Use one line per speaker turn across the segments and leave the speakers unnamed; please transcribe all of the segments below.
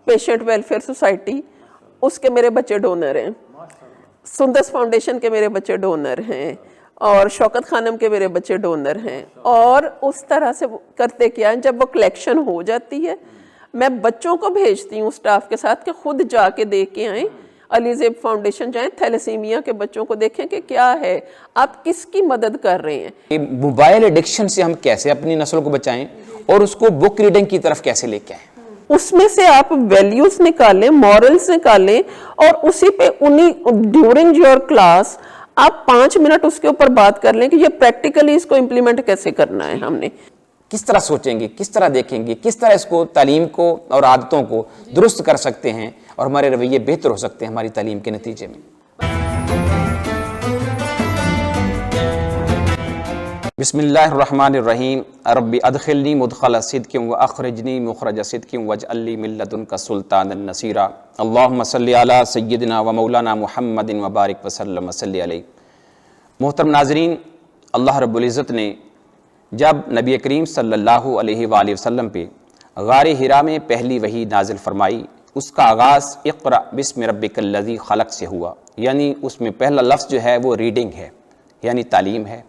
Patient welfare society اس کے میرے بچے ڈونر ہیں، سندس فاؤنڈیشن کے میرے بچے ڈونر ہیں، اور شوکت خانم کے میرے بچے ڈونر ہیں. اور اس طرح سے کرتے کیا ہے، جب وہ کلیکشن ہو جاتی ہے میں بچوں کو بھیجتی ہوں اسٹاف کے ساتھ کہ خود جا کے دیکھ کے آئیں، علی زیب فاؤنڈیشن جائیں، تھیلیسیمیا کے بچوں کو دیکھیں کہ کیا ہے، آپ کس کی مدد کر رہے ہیں.
موبائل ایڈکشن سے ہم کیسے اپنی نسل کو بچائیں اور اس کو بک ریڈنگ کی طرف کیسے لے کے آئیں؟
اس میں سے آپ ویلیوز نکالیں، مورلز نکالیں، اور اسی پہ ڈیورنگ یور کلاس آپ 5 منٹ اس کے اوپر بات کر لیں کہ یہ پریکٹیکلی اس کو امپلیمنٹ کیسے کرنا ہے. ہم نے
کس طرح سوچیں گے، کس طرح دیکھیں گے، کس طرح اس کو تعلیم کو اور عادتوں کو درست کر سکتے ہیں اور ہمارے رویے بہتر ہو سکتے ہیں ہماری تعلیم کے نتیجے میں. بسم اللہ الرحمن الرحیم. رب ادخلنی مدخل صدق واخرجنی مخرج صدق واجعل لی من لدنک سلطانا نصیرا. اللہم صلی علی سیدنا و مولانا محمد وبارک وسلم صلی علیہ. محترم ناظرین، اللہ رب العزت نے جب نبی کریم صلی اللہ علیہ وآلہ وسلم پہ غار حرا میں پہلی وحی نازل فرمائی، اس کا آغاز اقرأ بسم ربک الذی خلق سے ہوا، یعنی اس میں پہلا لفظ جو ہے وہ ریڈنگ ہے، یعنی تعلیم ہے.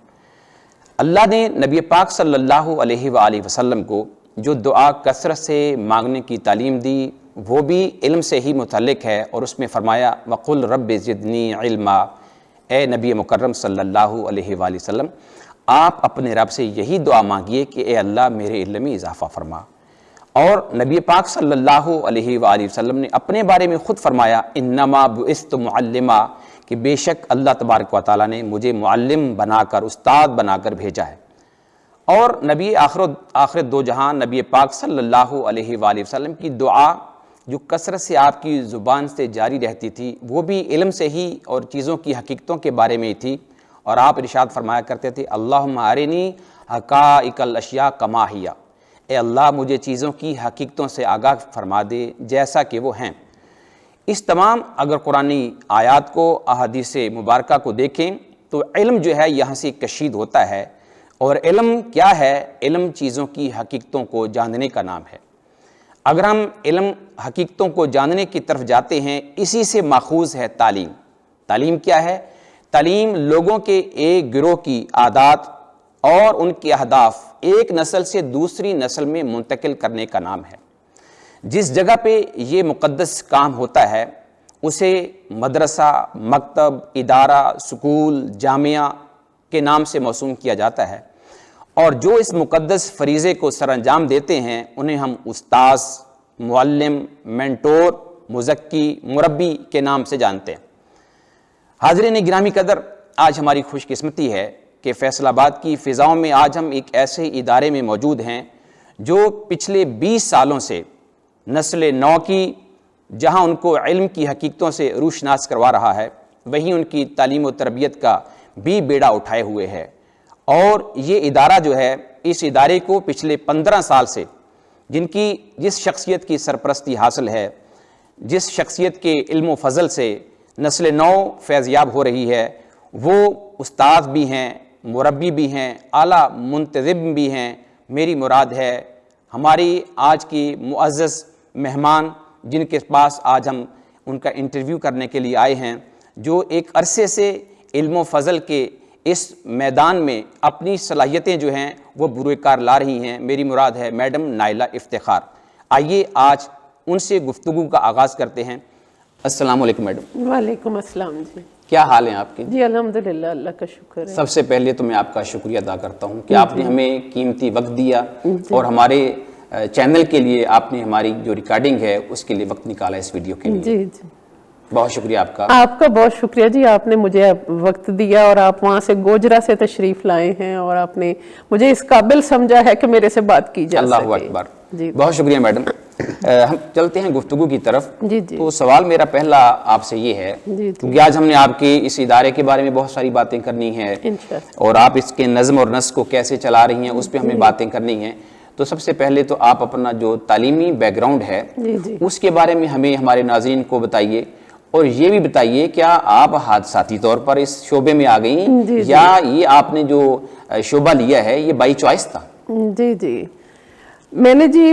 اللہ نے نبی پاک صلی اللہ علیہ وآلہ وسلم کو جو دعا کثرت سے مانگنے کی تعلیم دی وہ بھی علم سے ہی متعلق ہے، اور اس میں فرمایا وَقُلْ رَبِّ زِدْنِی عِلْمًا. اے نبی مکرم صلی اللہ علیہ وآلہ وسلم، آپ اپنے رب سے یہی دعا مانگیے کہ اے اللہ میرے علم میں اضافہ فرما. اور نبی پاک صلی اللہ علیہ وآلہ وسلم نے اپنے بارے میں خود فرمایا انما بعثت معلما، کہ بے شک اللہ تبارک و تعالیٰ نے مجھے معلم بنا کر، استاد بنا کر بھیجا ہے. اور نبی آخرت دو جہاں نبی پاک صلی اللہ علیہ وآلہ وسلم کی دعا جو کثرت سے آپ کی زبان سے جاری رہتی تھی وہ بھی علم سے ہی اور چیزوں کی حقیقتوں کے بارے میں ہی تھی. اور آپ ارشاد فرمایا کرتے تھے اللہم ارنی حقائق الاشیاء کما ہی، اے اللہ مجھے چیزوں کی حقیقتوں سے آگاہ فرما دے جیسا کہ وہ ہیں. اس تمام اگر قرآنی آیات کو، احادیث مبارکہ کو دیکھیں تو علم جو ہے یہاں سے کشید ہوتا ہے. اور علم کیا ہے؟ علم چیزوں کی حقیقتوں کو جاننے کا نام ہے. اگر ہم علم حقیقتوں کو جاننے کی طرف جاتے ہیں، اسی سے ماخوذ ہے تعلیم. تعلیم کیا ہے؟ تعلیم لوگوں کے ایک گروہ کی عادات اور ان کے اہداف ایک نسل سے دوسری نسل میں منتقل کرنے کا نام ہے. جس جگہ پہ یہ مقدس کام ہوتا ہے اسے مدرسہ، مکتب، ادارہ، سکول، جامعہ کے نام سے موسوم کیا جاتا ہے. اور جو اس مقدس فریضے کو سر انجام دیتے ہیں انہیں ہم استاذ، معلم، مینٹور، مزکی، مربی کے نام سے جانتے ہیں. حاضرین گرامی قدر، آج ہماری خوش قسمتی ہے کہ فیصل آباد کی فضاؤں میں آج ہم ایک ایسے ادارے میں موجود ہیں جو پچھلے 20 سالوں سے نسل نو کی جہاں ان کو علم کی حقیقتوں سے روشناس کروا رہا ہے، وہیں ان کی تعلیم و تربیت کا بھی بیڑا اٹھائے ہوئے ہے. اور یہ ادارہ جو ہے، اس ادارے کو پچھلے 15 سال سے جس شخصیت کی سرپرستی حاصل ہے، جس شخصیت کے علم و فضل سے نسل نو فیضیاب ہو رہی ہے، وہ استاد بھی ہیں، مربی بھی ہیں، اعلیٰ منتظم بھی ہیں. میری مراد ہے ہماری آج کی معزز مہمان جن کے پاس آج ہم ان کا انٹرویو کرنے کے لیے آئے ہیں، جو ایک عرصے سے علم و فضل کے اس میدان میں اپنی صلاحیتیں جو ہیں وہ بروئے کار لا رہی ہیں. میری مراد ہے میڈم نائلہ افتخار. آئیے آج ان سے گفتگو کا آغاز کرتے ہیں. السلام علیکم میڈم.
وعلیکم السلام جی.
کیا حال ہیں آپ کے؟
جی الحمدللہ، اللہ کا شکر ہے.
سب سے پہلے تو میں آپ کا شکریہ ادا کرتا ہوں کہ آپ نے ہمیں قیمتی وقت دیا اور ہمارے چینل کے لیے آپ نے ہماری جو ریکارڈنگ ہے اس کے لیے وقت نکالا اس ویڈیو کے لیے.
جی جی،
بہت شکریہ آپ کا.
آپ کا بہت شکریہ جی، آپ نے مجھے وقت دیا اور آپ وہاں سے گوجرا سے تشریف لائے ہیں اور آپ نے مجھے اس قابل سمجھا ہے کہ میرے سے بات کی جا سکے.
اللہ اکبر.
جی
بہت شکریہ میڈم. ہم چلتے ہیں گفتگو کی طرف.
جی جی
تو سوال میرا پہلا آپ سے یہ ہے کیونکہ آج ہم نے آپ کے اس ادارے کے بارے میں بہت ساری باتیں کرنی ہیں اور آپ اس کے نظم اور نسق کو کیسے چلا رہی ہیں اس پہ ہمیں باتیں کرنی ہیں. تو سب سے پہلے تو آپ اپنا جو تعلیمی بیک گراؤنڈ ہے اس کے بارے میں ہمیں ہمارے ناظرین کو بتائیے، اور یہ بھی بتائیے کیا آپ حادثاتی طور پر اس شعبے میں آ گئیں یا یہ آپ نے جو شعبہ لیا ہے یہ بائی چوائس تھا؟
جی جی، میں نے جی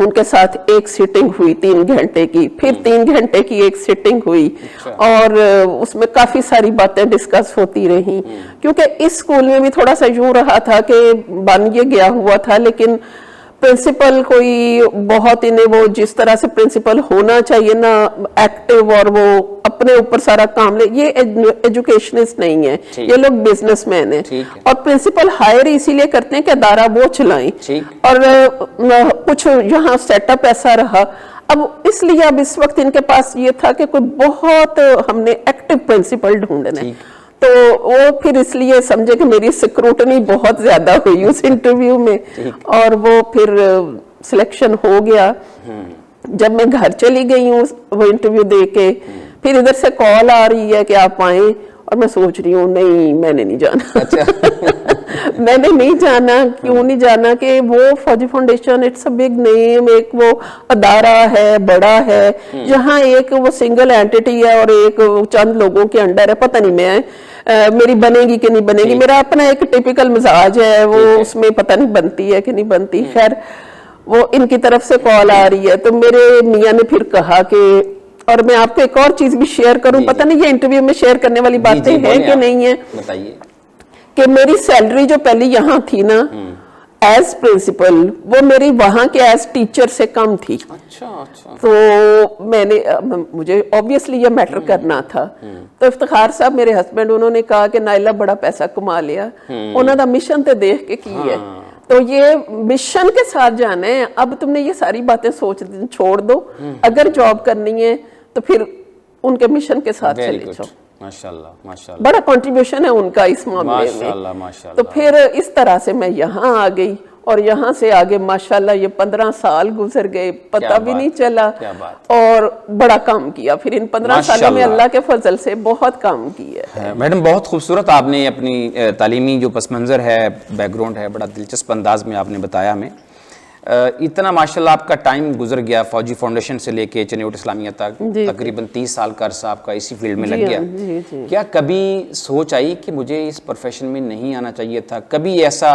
ان کے ساتھ ایک سیٹنگ ہوئی 3 گھنٹے کی, پھر 3 گھنٹے کی ایک سیٹنگ ہوئی, اور اس میں کافی ساری باتیں ڈسکس ہوتی رہیں, کیونکہ اس اسکول میں بھی تھوڑا سا یوں رہا تھا کہ بن یہ گیا ہوا تھا, لیکن پرنسپل کوئی بہت انہیں وہ جس طرح سے پرنسپل ہونا چاہیے نا, ایکٹیو اور وہ اپنے اوپر سارا کام لے, یہ ایجوکیشنسٹ نہیں ہے, یہ لوگ بزنس مین ہیں, اور پرنسپل ہائر اسی لیے کرتے ہیں کہ ادارہ وہ چلائیں, اور کچھ یہاں سیٹ اپ ایسا رہا. اب اس لیے اب اس وقت ان کے پاس یہ تھا کہ کوئی بہت ہم نے ایکٹیو پرنسپل ڈھونڈنا ہے, تو وہ پھر اس لیے سمجھے کہ میری سکروٹنی بہت زیادہ ہوئی اس انٹرویو میں, اور وہ پھر سلیکشن ہو گیا. جب میں گھر چلی گئی ہوں وہ انٹرویو دے کے, پھر ادھر سے کال آ رہی ہے کہ آپ آئیں, اور میں سوچ رہی ہوں نہیں میں نے نہیں جانا. میں نے نہیں جانا. کیوں نہیں جانا کہ وہ Fauji foundation it's a big name, ایک وہ ادارہ ہے, بڑا ہے, جہاں ایک وہ سنگل اینٹیٹی ہے اور ایک چند لوگوں کے انڈر ہے. پتہ نہیں میں میری بنے گی کہ نہیں بنے گی, میرا اپنا ایک ٹیپیکل مزاج ہے, وہ اس میں پتہ نہیں بنتی ہے کہ نہیں بنتی. خیر وہ ان کی طرف سے کال آ رہی ہے, تو میرے میاں نے پھر کہا کہ, اور میں آپ کو ایک اور چیز بھی شیئر کروں, پتہ نہیں یہ انٹرویو میں شیئر کرنے والی باتیں ہیں کہ نہیں ہیں, کہ میری سیلری جو پہلی یہاں تھی نا ایز پرنسپل, وہ میری وہاں کے ایز ٹیچر سے کم تھی. تو میں نے, مجھے obviously یہ میٹر کرنا تھا. تو افتخار صاحب میرے ہسبینڈ, انہوں نے کہا کہ نائلہ بڑا پیسہ کما لیا, انہوں نے مشن تے دیکھ کے کی ہے, تو یہ مشن کے ساتھ جانا ہے. اب تم نے یہ ساری باتیں سوچ چھوڑ دو, اگر جاب کرنی ہے تو پھر ان کے مشن کے ساتھ چلے جاؤ.
ماشاءاللہ
بڑا کنٹریبیوشن ہے ان کا اس معاملے میں. تو پھر اس طرح سے میں یہاں آ گئی, اور یہاں سے آگے ماشاءاللہ یہ 15 سال گزر گئے, پتہ بھی نہیں چلا, اور بڑا کام کیا. پھر ان 15 سالوں میں اللہ کے فضل سے بہت کام کیا ہے.
میڈم بہت خوبصورت آپ نے اپنی تعلیمی جو پس منظر ہے, بیک گراؤنڈ ہے, بڑا دلچسپ انداز میں آپ نے بتایا ہمیں. اتنا ماشاءاللہ آپ کا ٹائم گزر گیا فوجی فاؤنڈیشن سے لے کے چنیوٹ اسلامیہ تک, تقریباً 30 سال کا عرصہ آپ کا اسی فیلڈ میں لگ گیا. کیا کبھی سوچ آئی کہ مجھے اس پروفیشن میں نہیں آنا چاہیے تھا؟ کبھی ایسا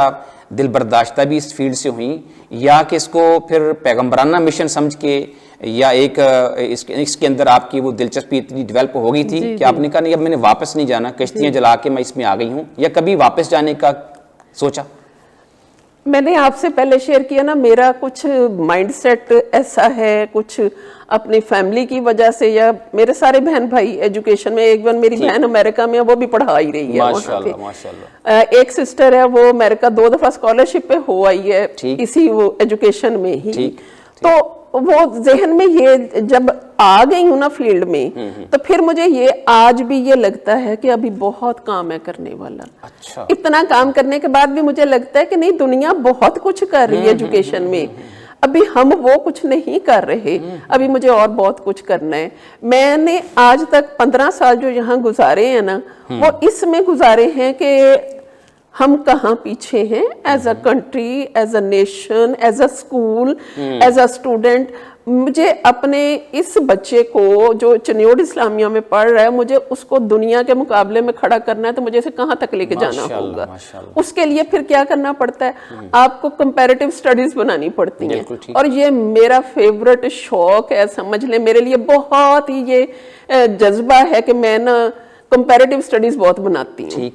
دل برداشتہ بھی اس فیلڈ سے ہوئیں, یا کہ اس کو پھر پیغمبرانہ مشن سمجھ کے, یا ایک اس کے اندر آپ کی وہ دلچسپی اتنی ڈیولپ ہو گئی تھی کہ آپ نے کہا نہیں اب میں نے واپس نہیں جانا, کشتیاں جلا کے میں اس میں آ گئی ہوں, یا کبھی واپس جانے کا سوچا؟
میں نے آپ سے پہلے شیئر کیا نا, میرا کچھ مائنڈ سیٹ ایسا ہے, کچھ اپنی فیملی کی وجہ سے, یا میرے سارے بہن بھائی ایجوکیشن میں, ایک بہن میری بہن امریکہ میں ہے, وہ بھی پڑھا ہی رہی ہے وہاں پہ. ایک سسٹر ہے وہ امریکہ 2 دفعہ اسکالرشپ پہ ہو آئی ہے اسی وہ ایجوکیشن میں ہی. تو وہ ذہن میں یہ جب آ گئی ہوں نا فیلڈ میں, تو پھر مجھے یہ آج بھی یہ لگتا ہے کہ ابھی بہت کام ہے کرنے والا. اتنا کام کرنے کے بعد بھی مجھے لگتا ہے کہ نہیں, دنیا بہت کچھ کر رہی ہے ایجوکیشن میں, ابھی ہم وہ کچھ نہیں کر رہے, ابھی مجھے اور بہت کچھ کرنا ہے. میں نے آج تک 15 سال جو یہاں گزارے ہیں نا, وہ اس میں گزارے ہیں کہ ہم کہاں پیچھے ہیں as a country, as a nation, as a school, as a student. مجھے اپنے اس بچے کو جو چنیوٹ اسلامیہ میں پڑھ رہا ہے, مجھے اس کو دنیا کے مقابلے میں کھڑا کرنا ہے, تو مجھے اسے کہاں تک لے کے جانا ہوگا. اس کے لیے پھر کیا کرنا پڑتا ہے, آپ کو کمپیریٹیو سٹڈیز بنانی پڑتی ہیں, اور یہ میرا فیورٹ شوق ہے, سمجھ لیں میرے لیے بہت ہی یہ جذبہ ہے کہ میں نا کمپیریٹیو سٹڈیز بہت بناتی ہوں.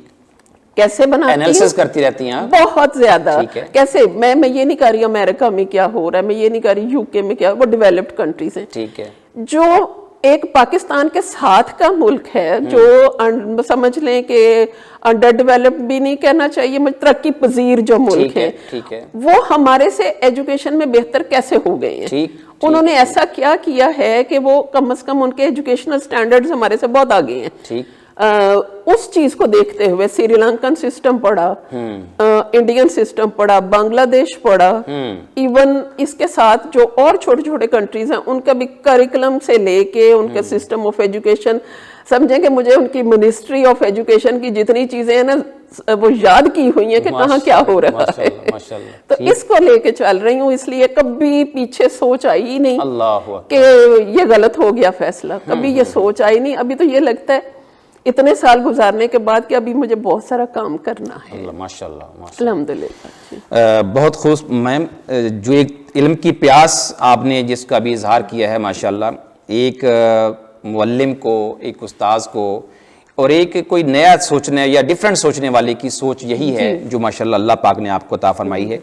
کیسے بناتی
انالیسس کرتی رہتی ہیں
بہت زیادہ. کیسے, میں یہ نہیں کر رہی امریکہ میں کیا ہو رہا ہے, میں یہ نہیں کر رہی یو کے میں کیا, وہ ڈیولپڈ کنٹریز ہیں.
ٹھیک ہے,
جو ایک پاکستان کے ساتھ کا ملک ہے, جو سمجھ لیں کہ انڈر ڈیولپڈ بھی نہیں کہنا چاہیے, ترقی پذیر جو ملک ہے, وہ ہمارے سے ایجوکیشن میں بہتر کیسے ہو گئے ہیں. انہوں نے ایسا کیا کیا ہے کہ وہ کم از کم ان کے ایجوکیشنل سٹینڈرڈز ہمارے سے بہت آگے ہیں. اس چیز کو دیکھتے ہوئے سری لنکن سسٹم پڑھا, انڈین سسٹم پڑھا, بنگلہ دیش پڑھا, ایون اس کے ساتھ جو اور چھوٹے چھوٹے کنٹریز ہیں ان کا بھی کریکلم سے لے کے ان کے سسٹم آف ایجوکیشن, سمجھیں کہ مجھے ان کی منسٹری آف ایجوکیشن کی جتنی چیزیں ہیں نا وہ یاد کی ہوئی ہیں کہ کہاں کیا ہو رہا ہے. تو اس کو لے کے چل رہی ہوں, اس لیے کبھی پیچھے سوچ آئی نہیں کہ یہ غلط ہو گیا فیصلہ, کبھی یہ سوچ آئی نہیں. ابھی تو یہ لگتا ہے اتنے سال گزارنے کے بعد کہ ابھی مجھے بہت سارا کام کرنا ہے.
ماشاءاللہ
الحمدللہ.
بہت خوش میم, جو ایک علم کی پیاس آپ نے جس کا بھی اظہار کیا ہے ماشاءاللہ، ایک معلم کو، ایک استاذ کو، اور ایک کوئی نیا سوچنے یا ڈیفرنٹ سوچنے والے کی سوچ یہی ہے جو ماشاءاللہ اللہ پاک نے آپ کو عطا فرمائی ہے۔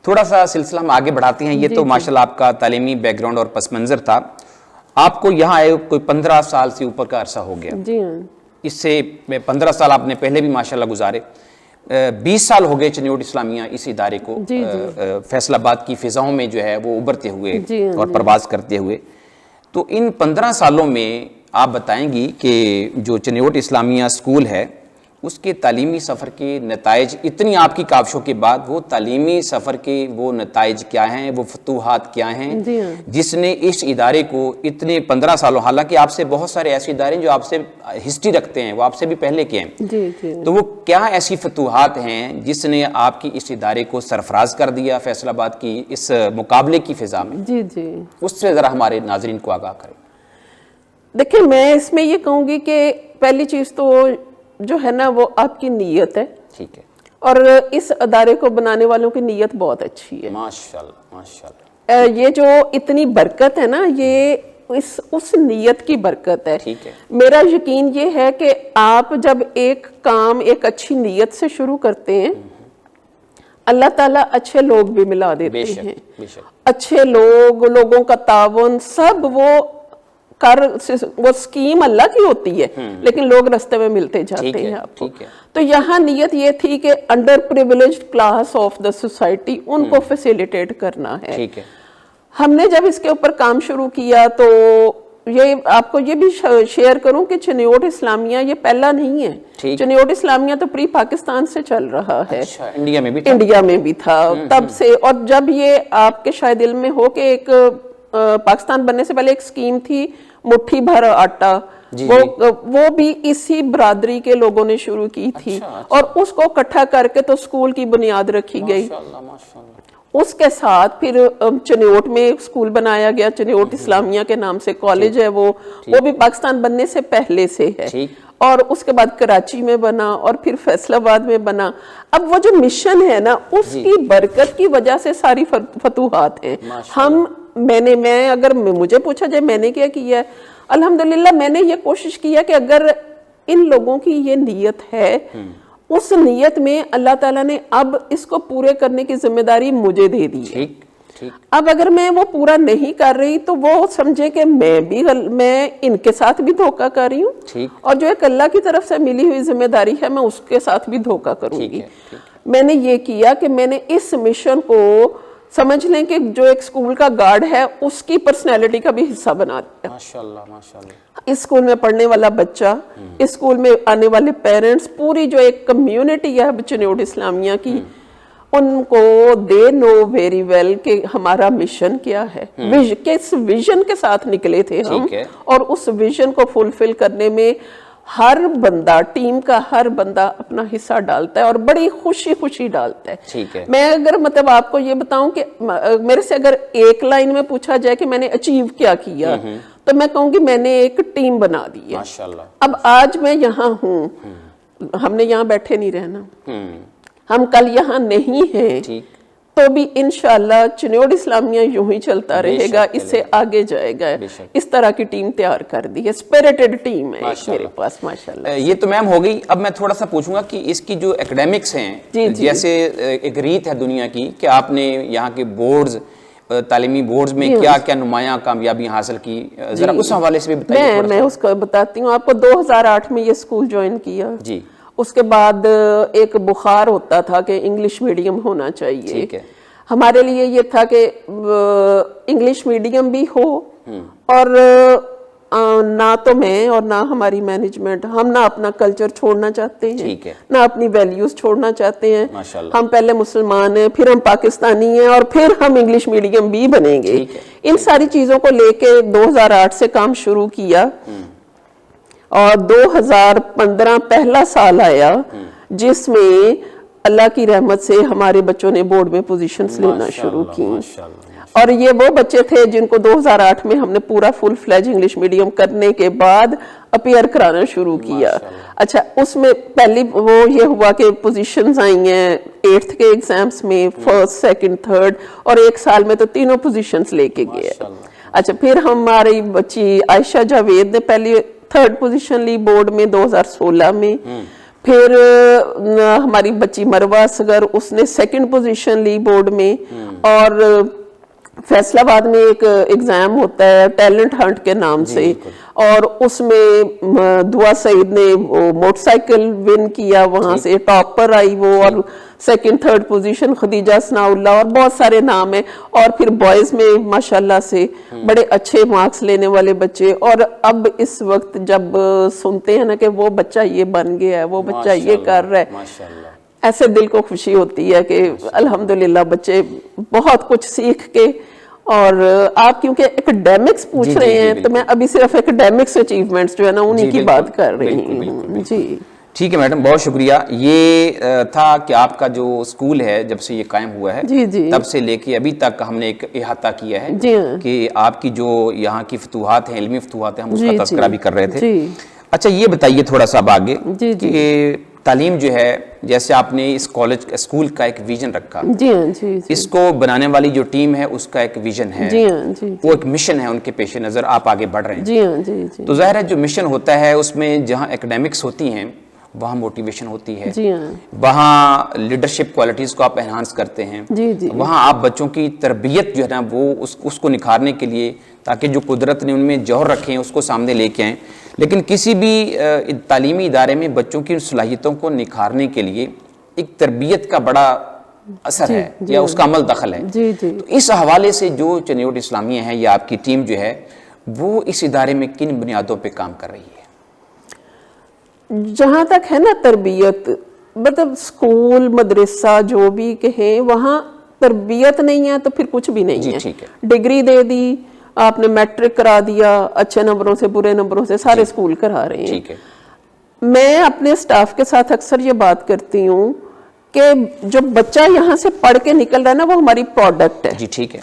تھوڑا سا سلسلہ ہم آگے بڑھاتے ہیں۔ یہ تو ماشاءاللہ آپ کا تعلیمی بیک گراؤنڈ اور پس منظر تھا۔ آپ کو یہاں آئے کوئی 15 سال سے اوپر کا عرصہ ہو گیا۔
جی ہاں،
اس سے 15 سال آپ نے پہلے بھی ماشاءاللہ گزارے، 20 سال ہو گئے چنیوٹ اسلامیہ اس ادارے کو فیصل آباد کی فضاؤں میں جو ہے وہ ابھرتے ہوئے اور پرواز کرتے ہوئے۔ تو ان 15 سالوں میں آپ بتائیں گی کہ جو چنیوٹ اسلامیہ اسکول ہے اس کے تعلیمی سفر کے نتائج، اتنی آپ کی کاوشوں کے بعد وہ تعلیمی سفر کے وہ نتائج کیا ہیں، وہ فتوحات کیا ہیں جس نے اس ادارے کو اتنے 15 سالوں، حالانکہ آپ سے بہت سارے ایسے ادارے ہیں جو آپ سے ہسٹری رکھتے ہیں، وہ آپ سے بھی پہلے کے ہیں، تو وہ کیا ایسی فتوحات ہیں جس نے آپ کی اس ادارے کو سرفراز کر دیا فیصل آباد کی اس مقابلے کی فضا میں؟
جی جی،
اس سے ذرا ہمارے ناظرین کو آگاہ کریں۔
دیکھیں، میں اس میں یہ کہوں گی کہ پہلی چیز تو جو ہے نا وہ آپ کی نیت ہے،
ٹھیک ہے،
اور اس ادارے کو بنانے والوں کی نیت بہت اچھی ہے۔
ماشاءاللہ ماشاءاللہ،
یہ جو اتنی برکت ہے نا، یہ اس نیت کی برکت ہے۔
ٹھیک ہے،
میرا یقین یہ ہے کہ آپ جب ایک کام ایک اچھی نیت سے شروع کرتے ہیں، اللہ تعالیٰ اچھے لوگ بھی ملا دیتے ہیں، اچھے لوگوں کا تعاون، سب وہ سکیم اللہ کی ہوتی ہے، لیکن لوگ رستے میں ملتے جاتے ہیں آپ کو۔ تو یہاں نیت یہ تھی کہ under privileged class of the society, ان کو فیسیلیٹیٹ کرنا ہے۔ ہم نے جب اس کے اوپر کام شروع کیا تو یہ آپ کو یہ بھی شیئر کروں کہ چنیوٹ اسلامیہ یہ پہلا نہیں ہے۔ چنیوٹ اسلامیہ تو پری پاکستان سے چل رہا ہے، انڈیا میں بھی تھا تب سے۔ اور جب یہ آپ کے شاید علم میں ہو کہ ایک پاکستان بننے سے پہلے ایک سکیم تھی مٹھی بھر آٹا، وہ بھی اسی برادری کے لوگوں نے شروع کی تھی، اور اس کو اکٹھا کر کے تو اسکول کی بنیاد رکھی گئی۔ اس کے ساتھ پھر چنیوٹ میں ایک اسکول بنایا گیا، چنیوٹ اسلامیہ کے نام سے کالج ہے، وہ بھی پاکستان بننے سے پہلے سے ہے، اور اس کے بعد کراچی میں بنا، اور پھر فیصل آباد میں بنا۔ اب وہ جو مشن ہے نا، اس کی برکت کی وجہ سے ساری فتوحات ہیں۔ میں اگر مجھے پوچھا جائے میں نے کیا کیا ہے، الحمدللہ میں نے یہ کوشش کیا کہ اگر ان لوگوں کی یہ نیت ہے، اس نیت میں اللہ تعالیٰ نے اب اس کو پورے کرنے کی ذمہ داری مجھے دے دی ہے۔ اب اگر میں وہ پورا نہیں کر رہی تو وہ سمجھے کہ میں ان کے ساتھ بھی دھوکہ کر رہی ہوں، اور جو ایک اللہ کی طرف سے ملی ہوئی ذمہ داری ہے میں اس کے ساتھ بھی دھوکہ کروں گی۔ میں نے یہ کیا کہ میں نے اس مشن کو سمجھ لیں کہ جو ایک اسکول کا گارڈ ہے اس کی پرسنالٹی کا بھی حصہ بنا دیا۔
ماشاءاللہ ماشاءاللہ، اس
اسکول میں پڑھنے والا بچہ، اسکول میں آنے والے پیرنٹس، پوری جو ایک کمیونٹی ہے چنیوٹ اسلامیہ کی، ان کو دے نو ویری ویل کہ ہمارا مشن کیا ہے، کس ویژن کے ساتھ نکلے تھے ہم، اور اس ویژن کو فلفل کرنے میں ہر بندہ، ٹیم کا ہر بندہ اپنا حصہ ڈالتا ہے، اور بڑی خوشی ڈالتا ہے۔ میں اگر مطلب آپ کو یہ بتاؤں کہ میرے سے اگر ایک لائن میں پوچھا جائے کہ میں نے اچیو کیا کیا، تو میں کہوں گی میں نے ایک ٹیم بنا دی ہے۔ اب آج میں یہاں ہوں، ہم نے یہاں بیٹھے نہیں رہنا، ہم کل یہاں نہیں ہیں، تو بھی انشاءاللہ چنیوٹ اسلامیہ یوں ہی چلتا رہے گا، اس سے آگے جائے گا۔ اس طرح کی ٹیم تیار کر دی ہے، اسپیریٹڈ ٹیم ہے میرے پاس ماشاءاللہ۔
یہ تو میم ہو گئی۔ اب میں تھوڑا سا پوچھوں گا کہ اس کی جو اکیڈیمکس ہیں، جیسے ایک ریت ہے دنیا کی کہ آپ نے یہاں کے بورڈز، تعلیمی بورڈز میں کیا کیا نمایاں کامیابیاں حاصل کی، ذرا اس حوالے سے بھی بتائیے۔
میں اس کو بتاتی ہوں آپ کو۔ 2008 میں یہ اسکول جوائن کیا، اس کے بعد ایک بخار ہوتا تھا کہ انگلش میڈیم ہونا چاہیے۔ ہمارے لیے یہ تھا کہ انگلش میڈیم بھی ہو، اور نہ تو میں اور نہ ہماری مینجمنٹ، ہم نہ اپنا کلچر چھوڑنا چاہتے ہیں، نہ اپنی ویلیوز چھوڑنا چاہتے ہیں۔ ہم پہلے مسلمان ہیں، پھر ہم پاکستانی ہیں، اور پھر ہم انگلش میڈیم بھی بنیں گے۔ ان ساری چیزوں کو لے کے 2008 سے کام شروع کیا، اور 2015 پہلا سال آیا جس میں اللہ کی رحمت سے ہمارے بچوں نے بورڈ میں پوزیشنز لینا شروع کی۔ اور یہ وہ بچے تھے جن کو 2008 میں ہم نے پورا فل فلیج انگلش میڈیم کرنے کے بعد اپیئر کرانا شروع کیا. اچھا اس میں پہلی وہ یہ ہوا کہ پوزیشنز آئی ہیں 8th کے ایگزامس میں، 1st 2nd 3rd، اور ایک سال میں تو تینوں پوزیشنز لے کے گئے. اچھا پھر ہماری بچی عائشہ جاوید نے پہلی 3rd پوزیشن لی بورڈ میں 2016 میں. پھر ہماری بچی مروہ اصغر، اس نے 2nd پوزیشن لی بورڈ میں. اور فیصل آباد میں ایک ایگزام ہوتا ہے ٹیلنٹ ہنٹ کے نام سے، اور اس میں دعا سعید نے موٹر سائیکل ون کیا، وہاں سے ٹاپ پر آئی وہ، اور 2nd 3rd پوزیشن خدیجہ ثناء اللہ، اور بہت سارے نام ہیں. اور پھر بوائز میں ماشاءاللہ سے بڑے اچھے مارکس لینے والے بچے. اور اب اس وقت جب سنتے ہیں نا کہ وہ بچہ یہ بن گیا ہے، وہ بچہ یہ کر رہا ہے، ایسے دل کو خوشی ہوتی ہے کہ الحمدللہ بچے بہت کچھ سیکھ کے. اور آپ کیونکہ ایکڈیمکس پوچھ رہے ہیں تو میں ابھی صرف ایکڈیمکس اچیومنٹس جو ہے نا انہی کی بات کر رہی ہوں. جی
ٹھیک ہے میڈم، بہت شکریہ. یہ تھا کہ آپ کا جو اسکول ہے جب سے یہ قائم ہوا ہے تب سے لے کے ابھی تک ہم نے ایک احاطہ کیا ہے کہ آپ کی جو یہاں کی فتوحات ہیں، علمی فتوحات ہیں، ہم اس کا تذکرہ بھی کر رہے تھے. اچھا یہ بتائیے تھوڑا سا اب آگے کہ تعلیم جو ہے، جیسے آپ نے اس کالج اسکول کا ایک ویژن رکھا، اس کو بنانے والی جو ٹیم ہے اس کا ایک ویژن ہے، وہ ایک مشن ہے، ان کے پیش نظر آپ آگے بڑھ رہے ہیں. تو ظاہر ہے جو مشن ہوتا ہے اس میں جہاں ایکڈیمکس ہوتی ہیں وہاں موٹیویشن ہوتی ہے، وہاں لیڈرشپ کوالٹیز کو آپ انہانس کرتے ہیں، وہاں آپ بچوں کی تربیت جو ہے نا وہ اس کو نکھارنے کے لیے، تاکہ جو قدرت نے ان میں جوہر رکھے ہیں اس کو سامنے لے کے آئیں. لیکن کسی بھی تعلیمی ادارے میں بچوں کی صلاحیتوں کو نکھارنے کے لیے ایک تربیت کا بڑا اثر ہے یا اس کا عمل دخل ہے. تو اس حوالے سے جو چنیوٹ اسلامیہ ہے یا آپ کی ٹیم جو ہے وہ اس ادارے میں کن بنیادوں پہ کام کر رہی ہے؟
جہاں تک ہے نا تربیت، مطلب اسکول مدرسہ جو بھی کہیں، وہاں تربیت نہیں ہے تو پھر کچھ بھی نہیں ہے. ڈگری دے دی آپ نے، میٹرک کرا دیا، اچھے نمبروں سے برے نمبروں سے سارے اسکول کرا رہے ہیں. میں اپنے سٹاف کے ساتھ اکثر یہ بات کرتی ہوں کہ جو بچہ یہاں سے پڑھ کے نکل رہا ہے نا وہ ہماری پروڈکٹ ہے.
ٹھیک ہے.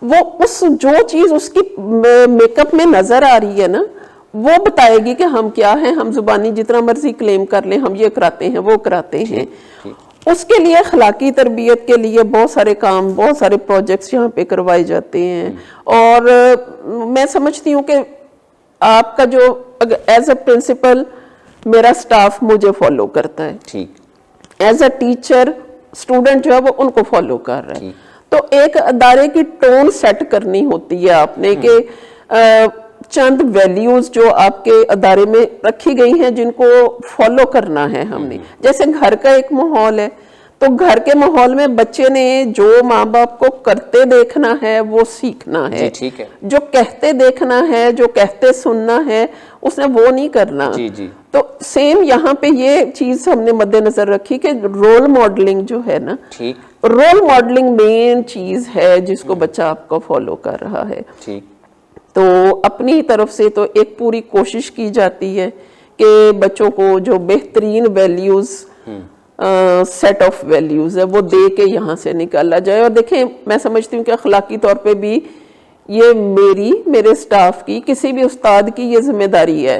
وہ اس جو چیز اس کی میک اپ میں نظر آ رہی ہے نا وہ بتائے گی کہ ہم کیا ہیں. ہم زبانی جتنا مرضی کلیم کر لیں ہم یہ کراتے ہیں وہ کراتے ہیں. اس کے لیے اخلاقی تربیت کے لیے بہت سارے کام، بہت سارے پروجیکٹس یہاں پہ کروائے جاتے ہیں. اور میں سمجھتی ہوں کہ آپ کا جو ایز اے پرنسپل میرا سٹاف مجھے فالو کرتا ہے، ایز اے ٹیچر اسٹوڈنٹ جو ہے وہ ان کو فالو کر رہا ہے. تو ایک ادارے کی ٹون سیٹ کرنی ہوتی ہے آپ نے کہ چند ویلیوز جو آپ کے ادارے میں رکھی گئی ہیں جن کو فالو کرنا ہے ہم نے. جیسے گھر کا ایک ماحول ہے تو گھر کے ماحول میں بچے نے جو ماں باپ کو کرتے دیکھنا ہے وہ سیکھنا ہے، جو کہتے دیکھنا ہے، جو کہتے سننا ہے اس نے وہ نہیں کرنا. تو سیم یہاں پہ یہ چیز ہم نے مد نظر رکھی کہ رول ماڈلنگ جو ہے نا، رول ماڈلنگ مین چیز ہے جس کو بچہ آپ کو فالو کر رہا ہے. تو اپنی طرف سے تو ایک پوری کوشش کی جاتی ہے کہ بچوں کو جو بہترین ویلیوز، سیٹ آف ویلیوز ہے وہ دے کے یہاں سے نکالا جائے. اور دیکھیں میں سمجھتی ہوں کہ اخلاقی طور پہ بھی یہ میرے سٹاف کی، کسی بھی استاد کی یہ ذمہ داری ہے.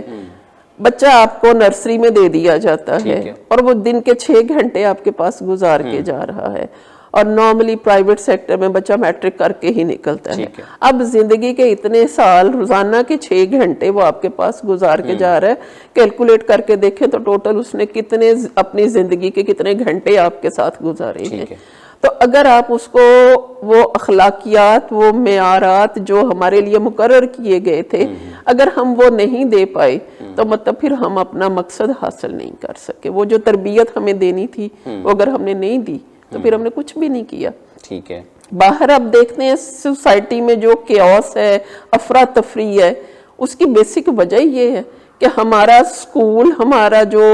بچہ آپ کو نرسری میں دے دیا جاتا ہے اور وہ دن کے 6 گھنٹے آپ کے پاس گزار کے جا رہا ہے. اور نارملی پرائیویٹ سیکٹر میں بچہ میٹرک کر کے ہی نکلتا ہے. اب زندگی کے اتنے سال روزانہ کے 6 گھنٹے وہ آپ کے پاس گزار کے جا رہا ہے. کیلکولیٹ کر کے دیکھیں تو ٹوٹل اس نے کتنے اپنی زندگی کے کتنے گھنٹے آپ کے ساتھ گزارے ہیں. تو اگر آپ اس کو وہ اخلاقیات، وہ معیارات جو ہمارے لیے مقرر کیے گئے تھے اگر ہم وہ نہیں دے پائے تو مطلب پھر ہم اپنا مقصد حاصل نہیں کر سکے. وہ جو تربیت ہمیں دینی تھی وہ اگر ہم نے نہیں دی تو پھر ہم نے کچھ بھی نہیں کیا.
ٹھیک ہے.
باہر آپ دیکھتے ہیں سوسائٹی میں جو کیوس ہے، افراتفری ہے، اس کی بیسک وجہ یہ ہے کہ ہمارا اسکول، ہمارا جو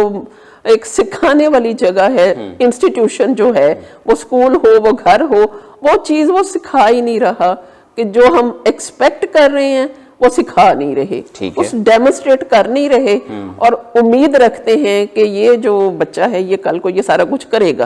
ایک سکھانے والی جگہ ہے، انسٹیٹیوشن جو ہے، وہ اسکول ہو، وہ گھر ہو، وہ چیز وہ سکھا ہی نہیں رہا کہ جو ہم ایکسپیکٹ کر رہے ہیں وہ سکھا نہیں رہے، اس ڈیمونسٹریٹ کر نہیں رہے. اور امید رکھتے ہیں کہ یہ جو بچہ ہے یہ کل کو یہ سارا کچھ کرے گا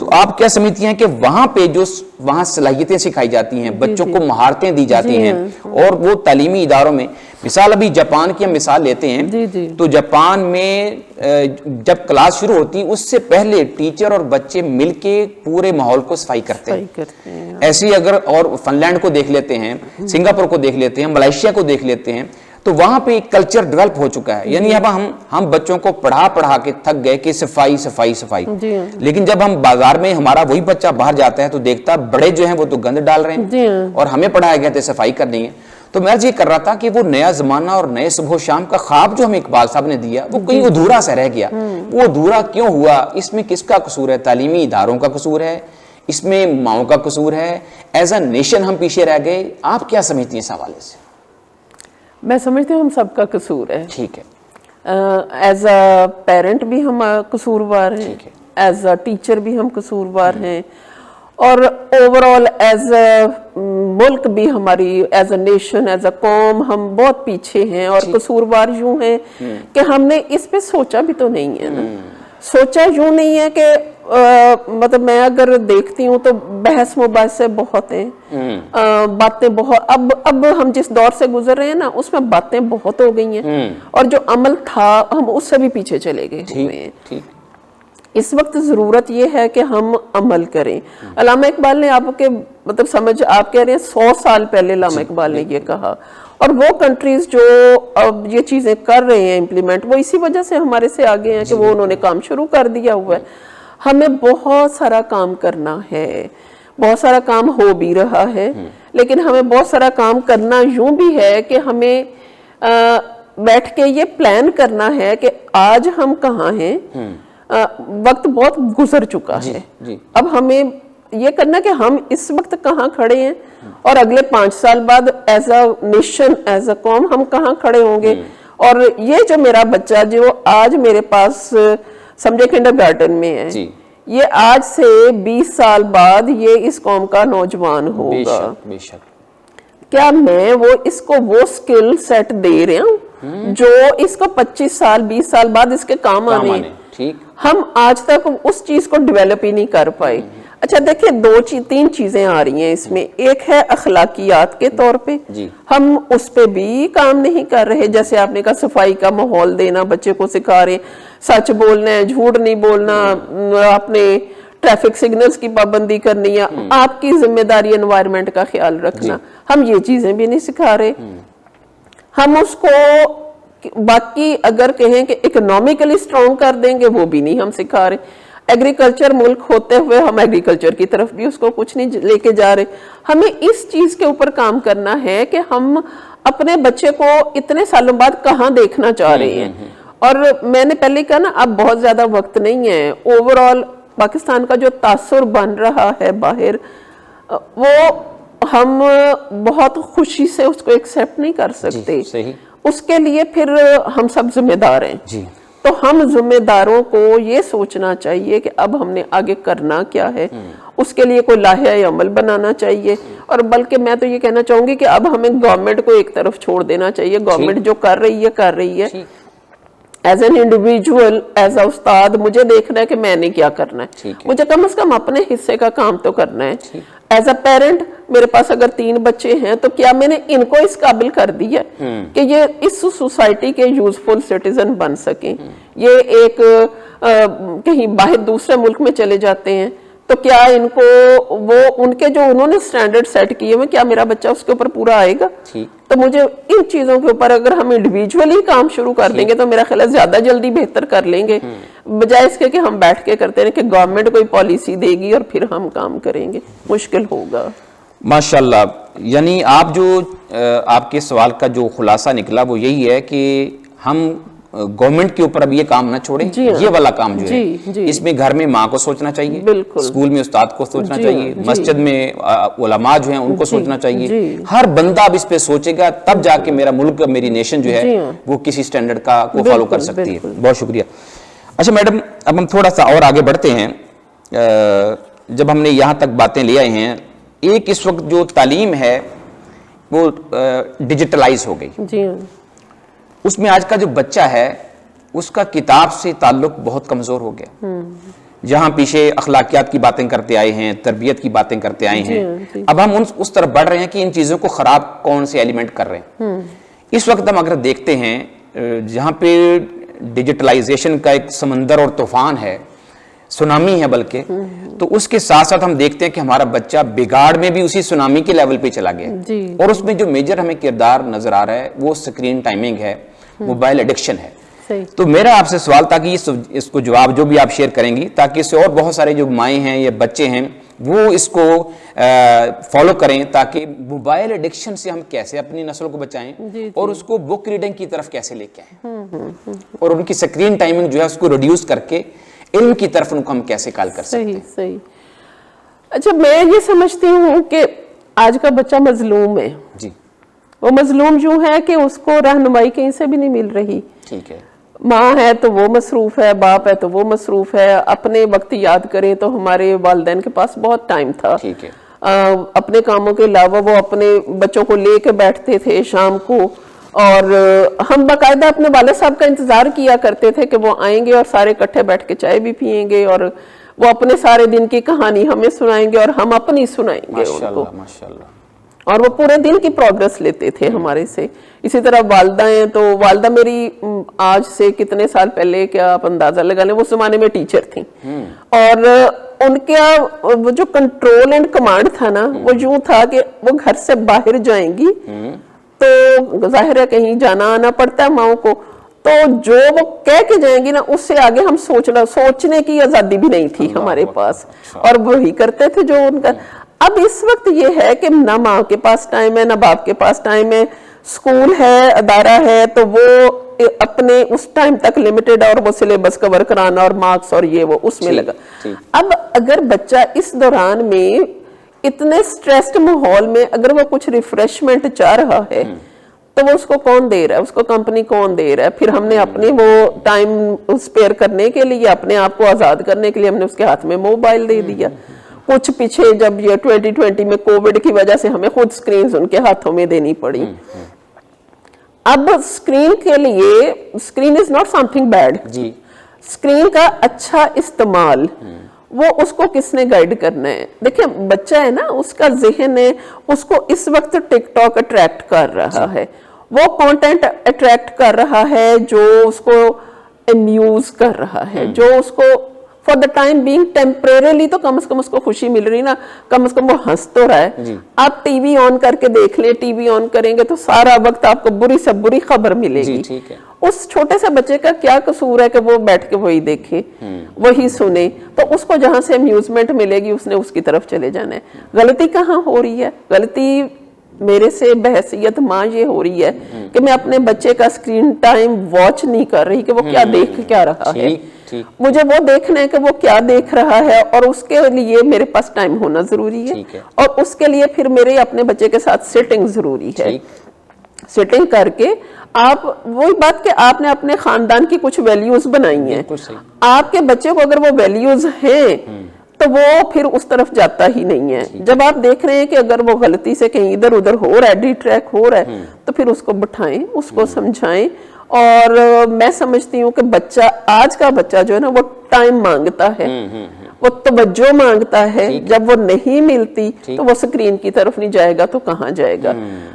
تو آپ کیا سمجھتی ہیں کہ وہاں پہ جو وہاں صلاحیتیں سکھائی جاتی ہیں، بچوں کو مہارتیں دی جاتی ہیں، اور وہ تعلیمی اداروں میں، مثال ابھی جاپان کی ہم مثال لیتے ہیں، تو جاپان میں جب کلاس شروع ہوتی ہے اس سے پہلے ٹیچر اور بچے مل کے پورے ماحول کو صفائی کرتے ہیں. ایسی اگر اور فن لینڈ کو دیکھ لیتے ہیں، سنگاپور کو دیکھ لیتے ہیں، ملائیشیا کو دیکھ لیتے ہیں، تو وہاں پہ ایک کلچر ڈیولپ ہو چکا ہے. یعنی اب ہم بچوں کو پڑھا کے تھک گئے کہ صفائی صفائی صفائی، لیکن جب ہم بازار میں ہمارا وہی بچہ باہر جاتا ہے تو دیکھتا بڑے جو ہیں وہ تو گند ڈال رہے ہیں اور ہمیں پڑھایا گیا تھا صفائی کرنی ہے. تو میں یہ کر رہا تھا کہ وہ نیا زمانہ اور نئے صبح و شام کا خواب جو ہمیں اقبال صاحب نے دیا وہ کہیں ادھورا سا رہ گیا. وہ ادھورا کیوں ہوا؟ اس میں کس کا قصور ہے؟ تعلیمی اداروں کا قصور ہے، اس میں ماؤں کا قصور ہے، ایز اے نیشن ہم پیچھے رہ گئے. آپ کیا سمجھتی ہیں اس حوالے سے؟
میں سمجھتی ہوں ہم سب کا قصور ہے.
ٹھیک ہے.
ایز اے پیرنٹ بھی ہم قصوروار ہیں، ایز اے ٹیچر بھی ہم قصوروار ہیں، اور اوور آل ایز اے ملک بھی ہماری as a nation as a قوم ہم بہت پیچھے ہیں. اور قصوروار یوں ہیں کہ ہم نے اس پہ سوچا بھی تو نہیں ہے نا. سوچا یوں نہیں ہے کہ مطلب میں اگر دیکھتی ہوں تو بحث مباحثے بہت ہیں، باتیں بہت، اب ہم جس دور سے گزر رہے ہیں نا اس میں باتیں بہت ہو گئی ہیں، اور جو عمل تھا ہم اس سے بھی پیچھے چلے گئے ہوئے ہیں. اس وقت ضرورت یہ ہے کہ ہم عمل کریں. علامہ اقبال نے آپ کے مطلب سمجھ آپ کہہ رہے ہیں 100 سال پہلے علامہ اقبال نے یہ کہا، اور وہ کنٹریز جو اب یہ چیزیں کر رہے ہیں امپلیمنٹ، وہ اسی وجہ سے ہمارے سے آگے ہیں کہ وہ انہوں نے کام شروع کر دیا ہوا ہے. ہمیں بہت سارا کام کرنا ہے، بہت سارا کام ہو بھی رہا ہے، لیکن ہمیں بہت سارا کام کرنا یوں بھی ہے کہ ہمیں بیٹھ کے یہ پلان کرنا ہے کہ آج ہم کہاں ہیں. وقت بہت گزر چکا ہے، اب ہمیں یہ کرنا کہ ہم اس وقت کہاں کھڑے ہیں، اور اگلے 5 سال بعد as a nation as a قوم ہم کہاں کھڑے ہوں گے. اور یہ جو میرا بچہ جو آج میرے پاس سمجھے کنڈر گارڈن میں ہے، یہ آج سے 20 سال بعد یہ اس قوم کا نوجوان ہوگا. کیا میں اس کو وہ سکل سیٹ دے رہا ہوں جو اس کو 25 سال 20 سال بعد اس کے کام آنے؟ ہم آج تک اس چیز کو ڈیولپ ہی نہیں کر پائے. اچھا دیکھیں 3 چیزیں آ رہی ہیں اس میں. ایک ہے اخلاقیات کے طور پہ، ہم اس پہ بھی کام نہیں کر رہے. جیسے آپ نے کہا صفائی کا ماحول دینا، بچے کو سکھا رہے سچ بولنا ہے، جھوٹ نہیں بولنا، اپنے ٹریفک سگنلز کی پابندی کرنی ہے، آپ کی ذمہ داری انوائرمنٹ کا خیال رکھنا. ہم یہ چیزیں بھی نہیں سکھا رہے. ہم اس کو باقی اگر کہیں کہ اکنومیکلی سٹرونگ کر دیں گے، وہ بھی نہیں ہم سکھا رہے. ایگریکلچر ملک ہوتے ہوئے ہم ایگریکلچر کی طرف بھی اس کو کچھ نہیں لے کے جا رہے. ہمیں اس چیز کے اوپر کام کرنا ہے کہ ہم اپنے بچے کو اتنے سالوں بعد کہاں دیکھنا چاہ رہے ہیں. اور میں نے پہلے کہا نا اب بہت زیادہ وقت نہیں ہے. اوور آل پاکستان کا جو تاثر بن رہا ہے باہر، وہ ہم بہت خوشی سے اس کو ایکسیپٹ نہیں کر سکتے. اس کے لیے پھر ہم سب ذمہ دار ہیں. تو ہم ذمہ داروں کو یہ سوچنا چاہیے کہ اب ہم نے آگے کرنا کیا ہے، اس کے لیے کوئی لاہے عمل بنانا چاہیے. اور بلکہ میں تو یہ کہنا چاہوں گی کہ اب ہمیں گورنمنٹ کو ایک طرف چھوڑ دینا چاہیے. گورنمنٹ جو کر رہی ہے as an individual, as a استاد مجھے دیکھنا ہے کہ میں نے کیا کرنا ہے. مجھے کم از کم اپنے حصے کا کام تو کرنا ہے. ایز اے پیرنٹ میرے پاس اگر 3 بچے ہیں تو کیا میں نے ان کو اس قابل کر دیا کہ یہ اس سوسائٹی کے یوزفل سٹیزن بن سکیں. یہ ایک کہیں باہر دوسرے ملک میں چلے جاتے ہیں تو کیا ان کو وہ ان کے جو انہوں نے سٹینڈرڈ سیٹ کیے ہوئے، کیا میرا بچہ اس کے اوپر پورا آئے گا؟ تو مجھے ان چیزوں کے اوپر اگر ہم انڈیویجولی کام شروع کر دیں گے تو میرا خیال ہے زیادہ جلدی بہتر کر لیں گے، بجائے اس کے کہ ہم بیٹھ کے کرتے ہیں کہ گورنمنٹ کوئی پالیسی دے گی اور پھر ہم کام کریں گے. مشکل ہوگا.
ماشاءاللہ. یعنی آپ جو آپ کے سوال کا جو خلاصہ نکلا وہ یہی ہے کہ ہم گورنمنٹ کے اوپر اب یہ کام نہ چھوڑیں. یہ والا کام جو ہے اس میں گھر میں ماں کو سوچنا چاہیے، اسکول میں استاد کو سوچنا چاہیے، مسجد میں علماء جو ہیں ان کو سوچنا چاہیے. ہر بندہ اب اس پہ سوچے گا تب جا کے میرا ملک، میری نیشن جو ہے وہ کسی سٹینڈرڈ کو فالو کر سکتی ہے. بہت شکریہ. اچھا میڈم، اب ہم تھوڑا سا اور آگے بڑھتے ہیں. جب ہم نے یہاں تک باتیں لے آئے ہیں، ایک اس وقت جو تعلیم ہے وہ ڈیجیٹلائز ہو گئی. اس میں آج کا جو بچہ ہے اس کا کتاب سے تعلق بہت کمزور ہو گیا. جہاں پیچھے اخلاقیات کی باتیں کرتے آئے ہیں, تربیت کی باتیں کرتے آئے ہیں, اب ہم اس طرف بڑھ رہے ہیں کہ ان چیزوں کو خراب کون سے ایلیمنٹ کر رہے ہیں. اس وقت ہم اگر دیکھتے ہیں جہاں پہ ڈیجیٹلائزیشن کا ایک سمندر اور طوفان ہے, سونامی ہے بلکہ, تو اس کے ساتھ ساتھ ہم دیکھتے ہیں کہ ہمارا بچہ بگاڑ میں بھی اسی سونامی کے لیول پہ چلا گیا, اور اس میں جو میجر ہمیں کردار نظر آ رہا ہے وہ سکرین ٹائمنگ ہے, موبائل ایڈکشن ہے. تو میرا آپ سے سوال تھا کہ اس کو جواب جو بھی آپ شیئر کریں گی, تاکہ اس سے اور بہت سارے جو مائیں ہیں یا بچے ہیں وہ اس کو فالو کریں, تاکہ موبائل ایڈکشن سے ہم کیسے اپنی نسل کو بچائیں اور اس کو بک ریڈنگ کی طرف کیسے لے کے آئیں, اور ان کی سکرین ٹائمنگ جو ہے اس کو ریڈیوس کر کے علم کی طرف ان کو ہم کیسے کال کر سکتے ہیں.
صحیح. اچھا, میں یہ سمجھتی ہوں کہ آج کا بچہ مظلوم ہے.
جی.
وہ مظلوم جو ہے کہ اس کو رہنمائی کہیں سے بھی نہیں مل رہی.
ٹھیک ہے.
ماں ہے تو وہ مصروف ہے, باپ ہے تو وہ مصروف ہے. اپنے وقت یاد کریں تو ہمارے والدین کے پاس بہت ٹائم تھا.
ٹھیک ہے.
اپنے کاموں کے علاوہ وہ اپنے بچوں کو لے کے بیٹھتے تھے شام کو, اور ہم باقاعدہ اپنے والد صاحب کا انتظار کیا کرتے تھے کہ وہ آئیں گے اور سارے اکٹھے بیٹھ کے چائے بھی پئیں گے, اور وہ اپنے سارے دن کی کہانی ہمیں سنائیں گے اور ہم اپنی سنائیں گے ان کو, اور وہ پورے دن کی پروگرس لیتے تھے ہمارے سے. اسی طرح والدہ ہیں تو والدہ میری آج سے کتنے سال پہلے کیا آپ اندازہ لگا لیں, وہ زمانے میں ٹیچر تھیں, اور ان کا وہ جو کنٹرول اینڈ کمانڈ تھا نا, وہ یوں تھا کہ وہ گھر سے باہر جائیں گی تو ظاہر ہے کہیں جانا آنا پڑتا ہے ماؤں کو, تو جو وہ کہہ کے جائیں گی نا اس سے آگے ہم سوچنے کی آزادی بھی نہیں تھی ہمارے پاس, اور وہی کرتے تھے جو ان کا. اب اس وقت یہ ہے کہ نہ ماں کے پاس ٹائم ہے نہ باپ کے پاس ٹائم ہے, اسکول ہے, ادارہ ہے, تو وہ اپنے اس ٹائم تک لمیٹڈ, اور وہ سلیبس کور کرانا اور مارکس اور یہ وہ اس میں لگا. اب اگر بچہ اس دوران میں اتنے سٹریسڈ ماحول میں اگر وہ کچھ ریفریشمنٹ چاہ رہا ہے تو وہ اس کو کون دے رہا ہے, اس کو کمپنی کون دے رہا ہے؟ پھر ہم نے اپنی وہ ٹائم اسپیئر کرنے کے لیے, اپنے آپ کو آزاد کرنے کے لیے ہم نے اس کے ہاتھ میں موبائل دے دیا. کچھ پیچھے جب یہ 2020 میں کووڈ کی وجہ سے ہمیں خود سکرینز ان کے ہاتھوں میں دینی پڑی. اب سکرین کے لیے, screen is not something bad, screen کا اچھا استعمال وہ اس کو کس نے گائیڈ کرنا ہے. دیکھیں بچہ ہے نا, اس کا ذہن ہے, اس کو اس وقت ٹک ٹاک اٹریکٹ کر رہا ہے, وہ کانٹینٹ اٹریکٹ کر رہا ہے جو اس کو امیوز کر رہا ہے, جو اس کو for the time being temporarily تو کم از کم اس کو خوشی مل رہی نا, کم از کم وہ ہنس تو رہا ہے. آپ ٹی وی آن کر کے دیکھ لیں, ٹی وی آن کریں گے تو سارا وقت آپ کو بری سے بری خبر ملے گی. اس چھوٹے سے بچے کا کیا قصور ہے کہ وہ بیٹھ کے وہی دیکھے, وہی سنے, تو اس کو جہاں سے امیوزمنٹ ملے گی اس نے اس کی طرف چلے جانا ہے. غلطی کہاں ہو رہی ہے؟ غلطی میرے سے بحثیت ماں یہ ہو رہی ہے کہ میں اپنے بچے کا سکرین ٹائم واچ نہیں کر رہی کہ وہ کیا دیکھ کیا رہا ہے. مجھے وہ دیکھنا ہے کہ وہ کیا دیکھ رہا ہے, اور اس کے لیے میرے پاس ٹائم ہونا ضروری ہے, اور اس کے لیے پھر میرے اپنے بچے کے ساتھ سیٹنگ ضروری ہے. سیٹنگ کر کے آپ وہی بات کہ آپ نے اپنے خاندان کی کچھ ویلیوز بنائی ہیں, آپ کے بچے کو اگر وہ ویلیوز ہیں تو وہ پھر اس طرف جاتا ہی نہیں ہے. جب آپ دیکھ رہے ہیں کہ اگر وہ غلطی سے کہیں ادھر ادھر ہو رہا ہے, ڈی ٹریک ہو رہا ہے, تو پھر اس کو بٹھائیں, اس کو سمجھائیں. اور میں سمجھتی ہوں کہ بچہ, آج کا بچہ جو ہے نا, وہ ٹائم مانگتا ہے, وہ توجہ مانگتا ہے. جب وہ نہیں ملتی تو وہ سکرین کی طرف نہیں جائے گا تو کہاں جائے گا؟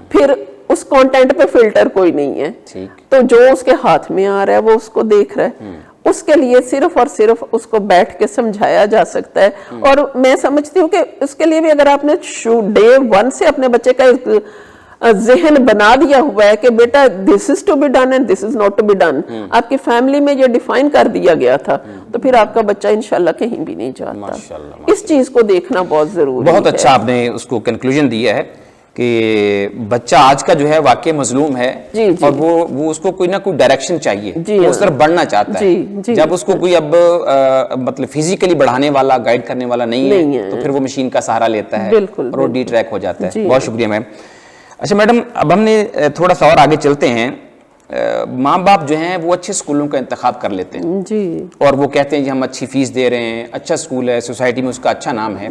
پھر اس کانٹینٹ پہ فلٹر کوئی نہیں ہے, تو جو اس کے ہاتھ میں آ رہا ہے وہ اس کو دیکھ رہا ہے. اس کے لیے صرف اور صرف اس کو بیٹھ کے سمجھایا جا سکتا ہے. اور میں سمجھتی ہوں کہ اس کے لیے بھی اگر آپ نے ڈے 1 سے اپنے بچے کا ذہن بنا دیا ہوا ہے کہ بیٹا this is to be done and this is not to be done, آپ کی فیملی میں یہ ڈیفائن کر دیا گیا تھا, تو پھر آپ کا بچہ انشاءاللہ کہیں بھی نہیں جاتا. اس چیز کو دیکھنا بہت ضروری ہے.
بہت اچھا آپ نے اس کو کنکلوژن دیا ہے کہ بچہ آج کا جو ہے واقعی مظلوم ہے, اور وہ اس کو کوئی نہ کوئی ڈائریکشن چاہیے, وہ اس طرف بڑھنا چاہتا ہے. جب اس کو کوئی اب مطلب فزیکلی بڑھانے والا, گائیڈ کرنے والا نہیں ہے, تو پھر وہ مشین کا سہارا لیتا ہے اور وہ ڈی ٹریک ہو جاتا ہے. بہت شکریہ میم. اچھا میڈم, اب ہم نے تھوڑا سا اور آگے چلتے ہیں. ماں باپ جو ہیں وہ اچھے اسکولوں کا انتخاب کر لیتے ہیں, اور وہ کہتے ہیں کہ ہم اچھی فیس دے رہے ہیں, اچھا اسکول ہے, سوسائٹی میں اس کا اچھا نام ہے.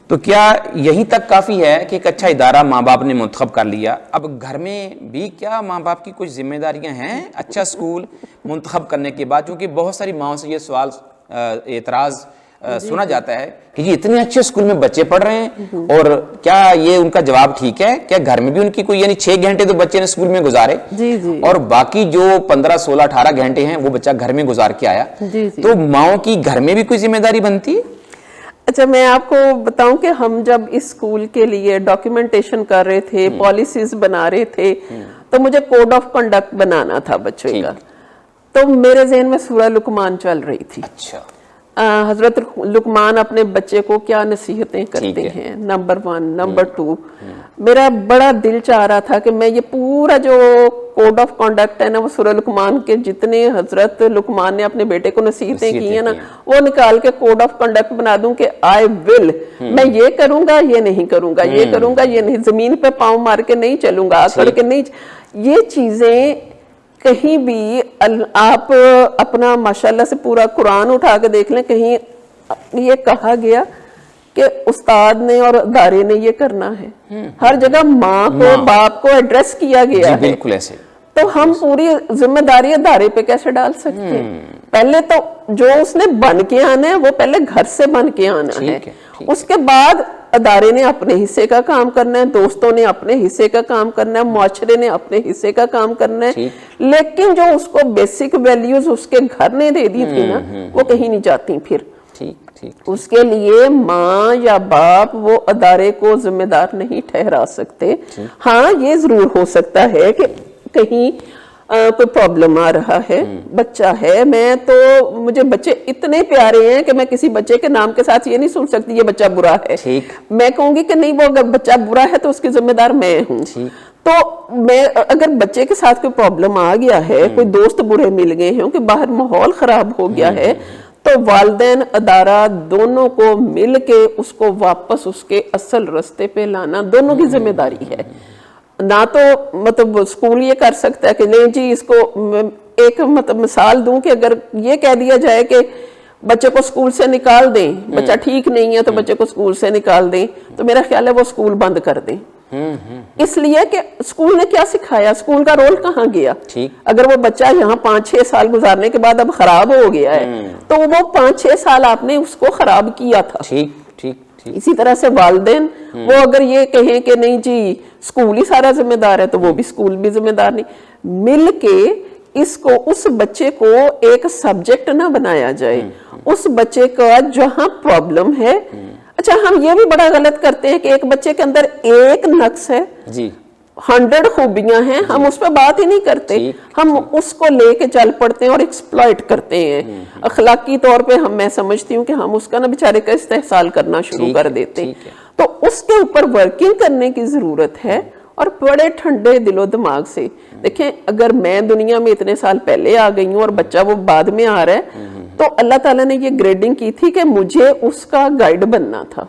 تو کیا یہیں تک کافی ہے کہ ایک اچھا ادارہ ماں باپ نے منتخب کر لیا, اب گھر میں بھی کیا ماں باپ کی کچھ ذمہ داریاں ہیں اچھا اسکول منتخب کرنے کے بعد؟ کیونکہ بہت ساری ماؤں سے یہ سوال اعتراض سنا جاتا ہے کہ جی اتنے اچھے اسکول میں بچے پڑھ رہے ہیں اور کیا یہ ان کا جواب ٹھیک ہے؟ کیا گھر میں بھی ان کی کوئی یعنی 6 گھنٹے تو بچے نے اسکول میں گزارے اور باقی جو 15 16 18 گھنٹے ہیں وہ بچہ گھر میں گزار کے آیا، تو ماؤں کی گھر میں بھی کوئی ذمہ داری بنتی ہے؟
اچھا میں آپ کو بتاؤں کہ ہم جب اس اسکول کے لیے ڈاکیومنٹیشن کر رہے تھے، پالیسیز بنا رہے تھے، تو مجھے کوڈ آف کنڈکٹ بنانا تھا بچوں کا، تو میرے ذہن میں سورہ لقمان چل رہی تھی۔
اچھا،
حضرت لقمان اپنے بچے کو کیا نصیحتیں کرتے ہیں، نمبر 1، نمبر 2، میرا بڑا دل چاہ رہا تھا کہ میں یہ پورا جو کوڈ آف کنڈکٹ ہے نا، وہ سورہ لقمان کے جتنے حضرت لقمان نے اپنے بیٹے کو نصیحتیں کی ہیں نا، وہ نکال کے کوڈ آف کنڈکٹ بنا دوں کہ آئی ول، میں یہ کروں گا، یہ نہیں کروں گا، یہ کروں گا، یہ نہیں، زمین پہ پاؤں مار کے نہیں چلوں گا، آکڑ کے نہیں، یہ چیزیں کہیں بھی آپ اپنا ماشاءاللہ سے پورا قرآن اٹھا کے دیکھ لیں، کہیں یہ کہا گیا کہ استاد نے اور ادارے نے یہ کرنا ہے؟ ہر جگہ ماں کو باپ کو ایڈریس کیا گیا ہے،
بالکل ایسے،
تو ہم پوری ذمہ داری ادارے پہ کیسے ڈال سکتے ہیں؟ پہلے تو جو اس نے بن کے آنا ہے وہ پہلے گھر سے بن کے آنا ہے، اس کے بعد ادارے نے اپنے حصے کا کام کرنا ہے، دوستوں نے اپنے حصے کا کام کرنا ہے، معاشرے نے اپنے حصے کا کام کرنا ہے، لیکن جو اس کو بیسک ویلیوز اس کے گھر نے دے دی تھی نا، وہ کہیں نہیں جاتی پھر۔ اس کے لیے ماں یا باپ وہ ادارے کو ذمہ دار نہیں ٹھہرا سکتے۔ ہاں یہ ضرور ہو سکتا ہے کہ کہیں کوئی پرابلم آ رہا ہے، بچہ ہے، میں تو مجھے بچے اتنے پیارے ہیں کہ میں کسی بچے کے نام کے ساتھ یہ نہیں سن سکتی یہ بچہ برا ہے، میں کہوں گی کہ نہیں، وہ اگر بچہ برا ہے تو اس کی ذمہ دار میں ہوں۔ تو میں اگر بچے کے ساتھ کوئی پرابلم آ گیا ہے، کوئی دوست برے مل گئے ہیں کہ باہر ماحول خراب ہو گیا ہے، تو والدین ادارہ دونوں کو مل کے اس کو واپس اس کے اصل رستے پہ لانا دونوں کی ذمہ داری ہے۔ نہ تو مطلب اسکول یہ کر سکتا ہے کہ نہیں جی، اس کو ایک مطلب مثال دوں کہ اگر یہ کہہ دیا جائے کہ بچے کو اسکول سے نکال دیں، بچہ ٹھیک نہیں ہے تو بچے کو اسکول سے نکال دیں، تو میرا خیال ہے وہ اسکول بند کر دیں، اس لیے کہ اسکول نے کیا سکھایا، اسکول کا رول کہاں گیا؟ اگر وہ بچہ یہاں 5-6 سال گزارنے کے بعد اب خراب ہو گیا ہے تو وہ 5-6 سال آپ نے اس کو خراب کیا تھا۔ اسی طرح سے والدین وہ اگر یہ کہیں کہ نہیں جی اسکول ہی سارا ذمہ دار ہے، تو وہ بھی اسکول بھی ذمہ دار نہیں، مل کے اس بچے کو ایک سبجیکٹ نہ بنایا جائے، اس بچے کا جہاں پرابلم ہے۔ اچھا ہم یہ بھی بڑا غلط کرتے ہیں کہ ایک بچے کے اندر ایک نقص ہے، 100 خوبیاں ہیں، ہم اس پہ بات ہی نہیں کرتے، ہم اس کو لے کے چل پڑتے ہیں اور ایکسپلائٹ کرتے ہیں۔ اخلاقی طور پہ میں سمجھتی ہوں کہ ہم اس کا نا بیچارے کا استحصال کرنا شروع کر دیتے ہیں، تو اس کے اوپر ورکنگ کرنے کی ضرورت ہے، اور بڑے ٹھنڈے دل و دماغ سے دیکھیں، اگر میں دنیا میں اتنے سال پہلے آ گئی ہوں اور بچہ وہ بعد میں آ رہا ہے، تو اللہ تعالیٰ نے یہ گریڈنگ کی تھی کہ مجھے اس کا گائیڈ بننا تھا،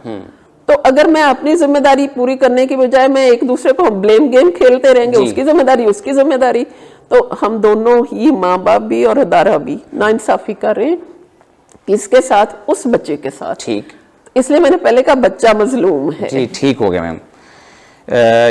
تو اگر میں اپنی ذمہ داری پوری کرنے کی بجائے میں ایک دوسرے کو بلیم گیم کھیلتے رہیں گے، اس کی ذمہ داری اس کی ذمہ داری، تو ہم دونوں ہی ماں باپ بھی اور ادارہ بھی ناانصافی کر رہے ہیں، کس کے ساتھ؟ اس بچے کے ساتھ۔ اس لیے میں نے پہلے کہا بچہ مظلوم ہے۔
جی ٹھیک ہو گیا میم،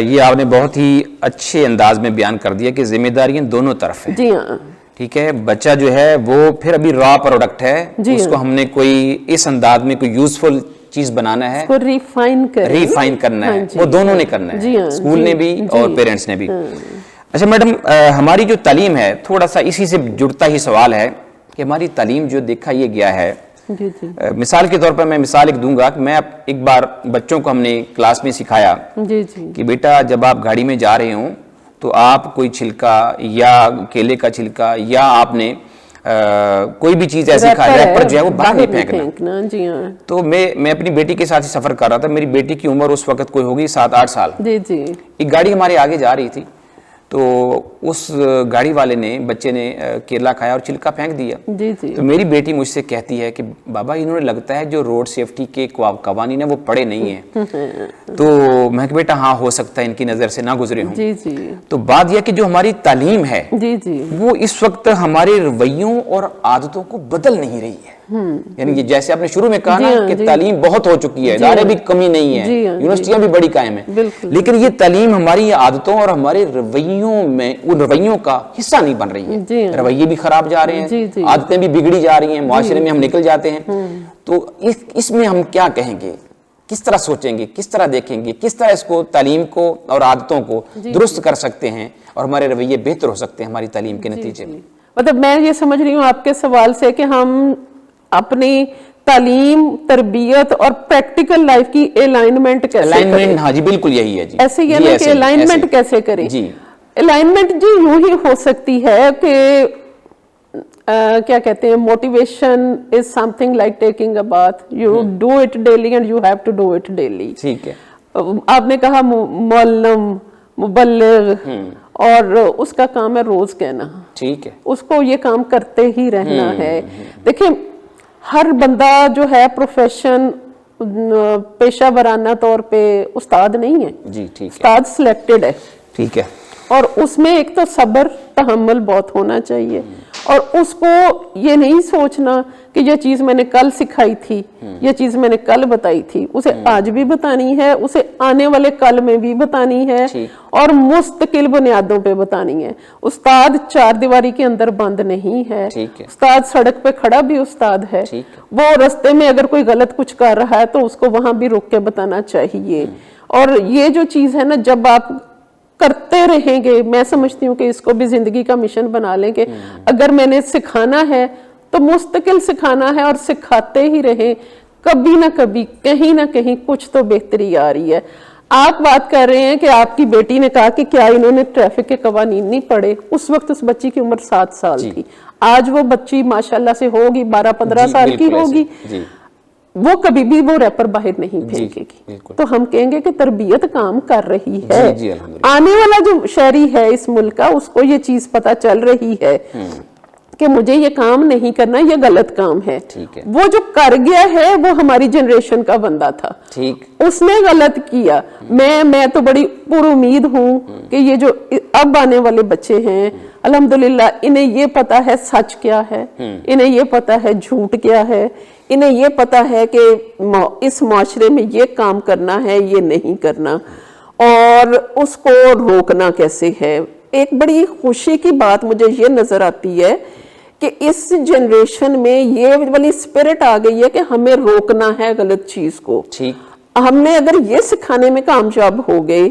یہ آپ نے بہت ہی اچھے انداز میں بیان کر دیا کہ ذمہ داریاں دونوں طرف ہیں۔
جی ہاں،
ٹھیک ہے، بچہ جو ہے وہ پھر ابھی را پروڈکٹ ہے، اس کو ہم نے کوئی اس انداز میں کوئی یوزفل چیز بنانا ہے، ریفائن کرنا ہے، وہ دونوں نے کرنا ہے، اسکول نے بھی اور پیرنٹس نے بھی۔ اچھا میڈم، ہماری جو تعلیم ہے، تھوڑا سا اسی سے جڑتا ہی سوال ہے کہ ہماری تعلیم جو دیکھا یہ گیا ہے، مثال کے طور پر میں مثال ایک دوں گا کہ میں ایک بار بچوں کو ہم نے کلاس میں سکھایا کہ بیٹا جب آپ گاڑی میں جا رہے ہوں تو آپ کوئی چھلکا یا کیلے کا چھلکا یا آپ نے کوئی بھی چیز ایسی کھا ریپر جو ہے وہ باہر نہیں پھینکنا۔ تو میں اپنی بیٹی کے ساتھ ہی سفر کر رہا تھا، میری بیٹی کی عمر اس وقت کوئی ہوگی 7-8 سال، ایک گاڑی ہمارے آگے جا رہی تھی، تو اس گاڑی والے نے بچے نے کیلا کھایا اور چھلکا پھینک دیا۔ تو میری بیٹی مجھ سے کہتی ہے کہ بابا انہوں نے لگتا ہے جو روڈ سیفٹی کے قوانین ہیں وہ پڑھے نہیں ہیں۔ تو میں کہ بیٹا ہاں ہو سکتا ہے ان کی نظر سے نہ گزرے ہوں۔ تو بات یہ کہ جو ہماری تعلیم ہے وہ اس وقت ہمارے رویوں اور عادتوں کو بدل نہیں رہی ہے۔ یعنی یہ جیسے آپ نے شروع میں کہا نا کہ تعلیم بہت ہو چکی ہے، ادارے بھی کمی نہیں ہے، یونیورسٹیاں بھی بڑی قائم ہیں، لیکن یہ تعلیم ہماری عادتوں اور ہمارے رویوں میں ان رویوں کا حصہ نہیں بن رہی ہے، رویے بھی خراب جا رہے ہیں، عادتیں بھی بگڑی جا رہی ہیں، معاشرے میں ہم نکل جاتے ہیں. تو اس میں ہم کیا کہیں گے، کس طرح سوچیں گے، کس طرح دیکھیں گے، کس طرح اس کو تعلیم کو اور عادتوں کو درست کر سکتے ہیں اور ہمارے رویے بہتر ہو سکتے ہیں ہماری تعلیم کے نتیجے میں؟
مطلب میں یہ سمجھ رہی ہوں آپ کے سوال سے کہ ہم اپنی تعلیم، تربیت اور پریکٹیکل لائف کی الائنمنٹ کیسے کریں.
ہاں جی بالکل یہی ہے جی.
ایسے یہ نا کہ الائنمنٹ کیسے کریں. الائنمنٹ جی یوں ہی ہو سکتی ہے کہ کیا کہتے ہیں، motivation is something like taking a bath, you do it daily and you have to do it daily.
ٹھیک ہے.
آپ نے کہا معلم، مبلغ، اور اس کا کام ہے روز کہنا.
ٹھیک ہے.
اس کو یہ کام کرتے ہی رہنا ہے. دیکھیں ہر بندہ جو ہے پروفیشن، پیشہ ورانہ طور پہ استاد نہیں ہے.
جی ٹھیک ہے.
استاد سلیکٹڈ ہے.
ٹھیک ہے.
اور اس میں ایک تو صبر، تحمل بہت ہونا چاہیے، اور اس کو یہ نہیں سوچنا کہ یہ چیز میں نے کل سکھائی تھی، یہ چیز میں نے کل بتائی تھی، اسے آج بھی بتانی ہے، اسے آنے والے کل میں بھی بتانی ہے، اور مستقل بنیادوں پہ بتانی ہے. استاد چار دیواری کے اندر بند نہیں ہے. استاد سڑک پہ کھڑا بھی استاد ہے. وہ رستے میں اگر کوئی غلط کچھ کر رہا ہے تو اس کو وہاں بھی روک کے بتانا چاہیے. اور یہ جو چیز ہے نا، جب آپ کرتے رہیں گے، میں سمجھتی ہوں کہ اس کو بھی زندگی کا مشن بنا لیں کہ اگر میں نے سکھانا ہے تو مستقل سکھانا ہے، اور سکھاتے ہی رہیں. کبھی نہ کبھی کہیں نہ کہیں کچھ تو بہتری آ رہی ہے. آپ بات کر رہے ہیں کہ آپ کی بیٹی نے کہا کہ کیا انہوں نے ٹریفک کے قوانین نہیں پڑھے. اس وقت اس بچی کی عمر 7 سال تھی. آج وہ بچی ماشاءاللہ سے ہوگی 12-15 سال کی ہوگی. وہ کبھی بھی وہ ریپر باہر نہیں پھینکے گی. تو ہم کہیں گے کہ تربیت کام کر رہی ہے. آنے والا جو شہری ہے اس ملک کا، اس کو یہ چیز پتا چل رہی ہے کہ مجھے یہ کام نہیں کرنا، یہ غلط کام ہے. وہ جو کر گیا ہے وہ ہماری جنریشن کا بندہ تھا، اس نے غلط کیا. میں تو بڑی پر امید ہوں کہ یہ جو اب آنے والے بچے ہیں الحمدللہ، انہیں یہ پتا ہے سچ کیا ہے، انہیں یہ پتا ہے جھوٹ کیا ہے، انہیں یہ پتا ہے کہ اس معاشرے میں یہ کام کرنا ہے، یہ نہیں کرنا، اور اس کو روکنا کیسے ہے. ایک بڑی خوشی کی بات مجھے یہ نظر آتی ہے کہ اس جنریشن میں یہ والی اسپرٹ آ گئی ہے کہ ہمیں روکنا ہے غلط چیز کو. ہم نے اگر یہ سکھانے میں کامیاب ہو گئے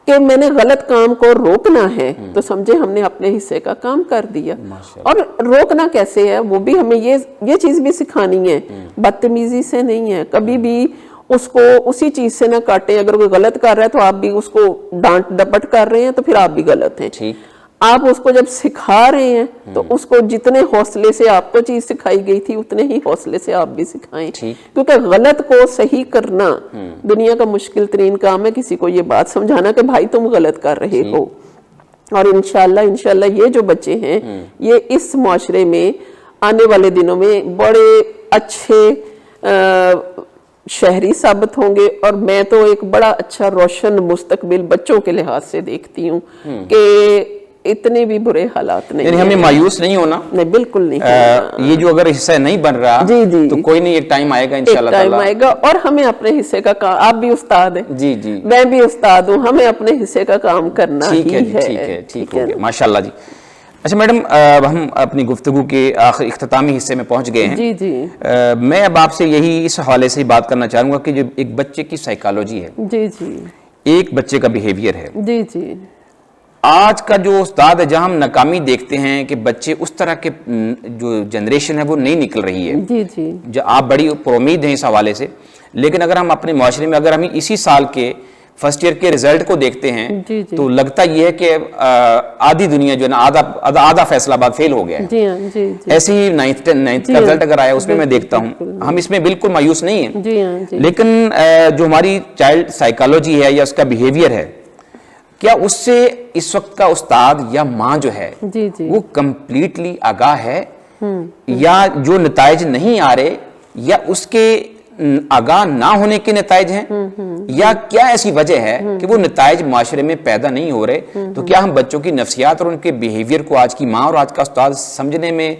کہ میں نے غلط کام کو روکنا ہے، تو سمجھے ہم نے اپنے حصے کا کام کر دیا. اور روکنا کیسے ہے، وہ بھی ہمیں یہ چیز بھی سکھانی ہے. بدتمیزی سے نہیں ہے، کبھی بھی اس کو اسی چیز سے نہ کاٹیں. اگر کوئی غلط کر رہا ہے تو آپ بھی اس کو ڈانٹ ڈپٹ کر رہے ہیں تو پھر آپ بھی غلط ہیں. آپ اس کو جب سکھا رہے ہیں تو اس کو جتنے حوصلے سے آپ کو چیز سکھائی گئی تھی اتنے ہی حوصلے سے آپ بھی سکھائیں. کیونکہ غلط کو صحیح کرنا دنیا کا مشکل ترین کام ہے. کسی کو یہ بات سمجھانا کہ بھائی تم غلط کر رہے ہو. اور انشاءاللہ یہ جو بچے ہیں یہ اس معاشرے میں آنے والے دنوں میں بڑے اچھے شہری ثابت ہوں گے. اور میں تو ایک بڑا اچھا روشن مستقبل بچوں کے لحاظ سے دیکھتی ہوں کہ اتنے بھی برے حالات نہیں.
یعنی ہمیں مایوس نہیں ہونا.
نہیں بالکل نہیں.
یہ جو اگر حصہ نہیں بن رہا تو کوئی نہیں، ایک ٹائم آئے گا انشاءاللہ تعالی.
ٹائم آئے گا اور ہمیں اپنے حصے کا کام، آپ بھی استاد ہیں، میں بھی استاد ہوں، ہمیں اپنے حصے کا کام کرنا ہی ہے.
ٹھیک ہے ماشاءاللہ جی. اچھا میڈم، ہم اپنی گفتگو کے آخر اختتامی حصے میں پہنچ گئے ہیں. میں اب آپ سے یہی اس حوالے سے بات کرنا چاہوں گا کہ جو ایک بچے کی سائیکالوجی ہے، ایک بچے کا بیہیویئر ہے. آج کا جو استاد ہے، جہاں ہم ناکامی دیکھتے ہیں کہ بچے اس طرح کے جو جنریشن ہے وہ نہیں نکل رہی ہے. آپ بڑی پر امید ہیں اس حوالے سے، لیکن اگر ہم اپنے معاشرے میں اگر ہم اسی سال کے فرسٹ ایئر کے رزلٹ کو دیکھتے ہیں تو لگتا یہ ہے کہ آدھی دنیا جو ہے نا آدھا فیصل آباد فیل ہو گیا ہے. ایسے ہی 9th کا رزلٹ اگر آیا اس میں دیکھتا ہوں، ہم اس میں بالکل مایوس نہیں ہیں. لیکن جو ہماری چائلڈ سائیکالوجی ہے یا اس کا بیہیویئر ہے، کیا اس سے اس وقت کا استاد یا ماں جو ہے وہ کمپلیٹلی آگاہ ہے، یا جو نتائج نہیں آ رہے یا اس کے آگاہ نہ ہونے کے نتائج ہیں، یا کیا ایسی وجہ ہے کہ وہ نتائج معاشرے میں پیدا نہیں ہو رہے؟ تو کیا ہم بچوں کی نفسیات اور ان کے بیہیویئر کو آج کی ماں اور آج کا استاد سمجھنے میں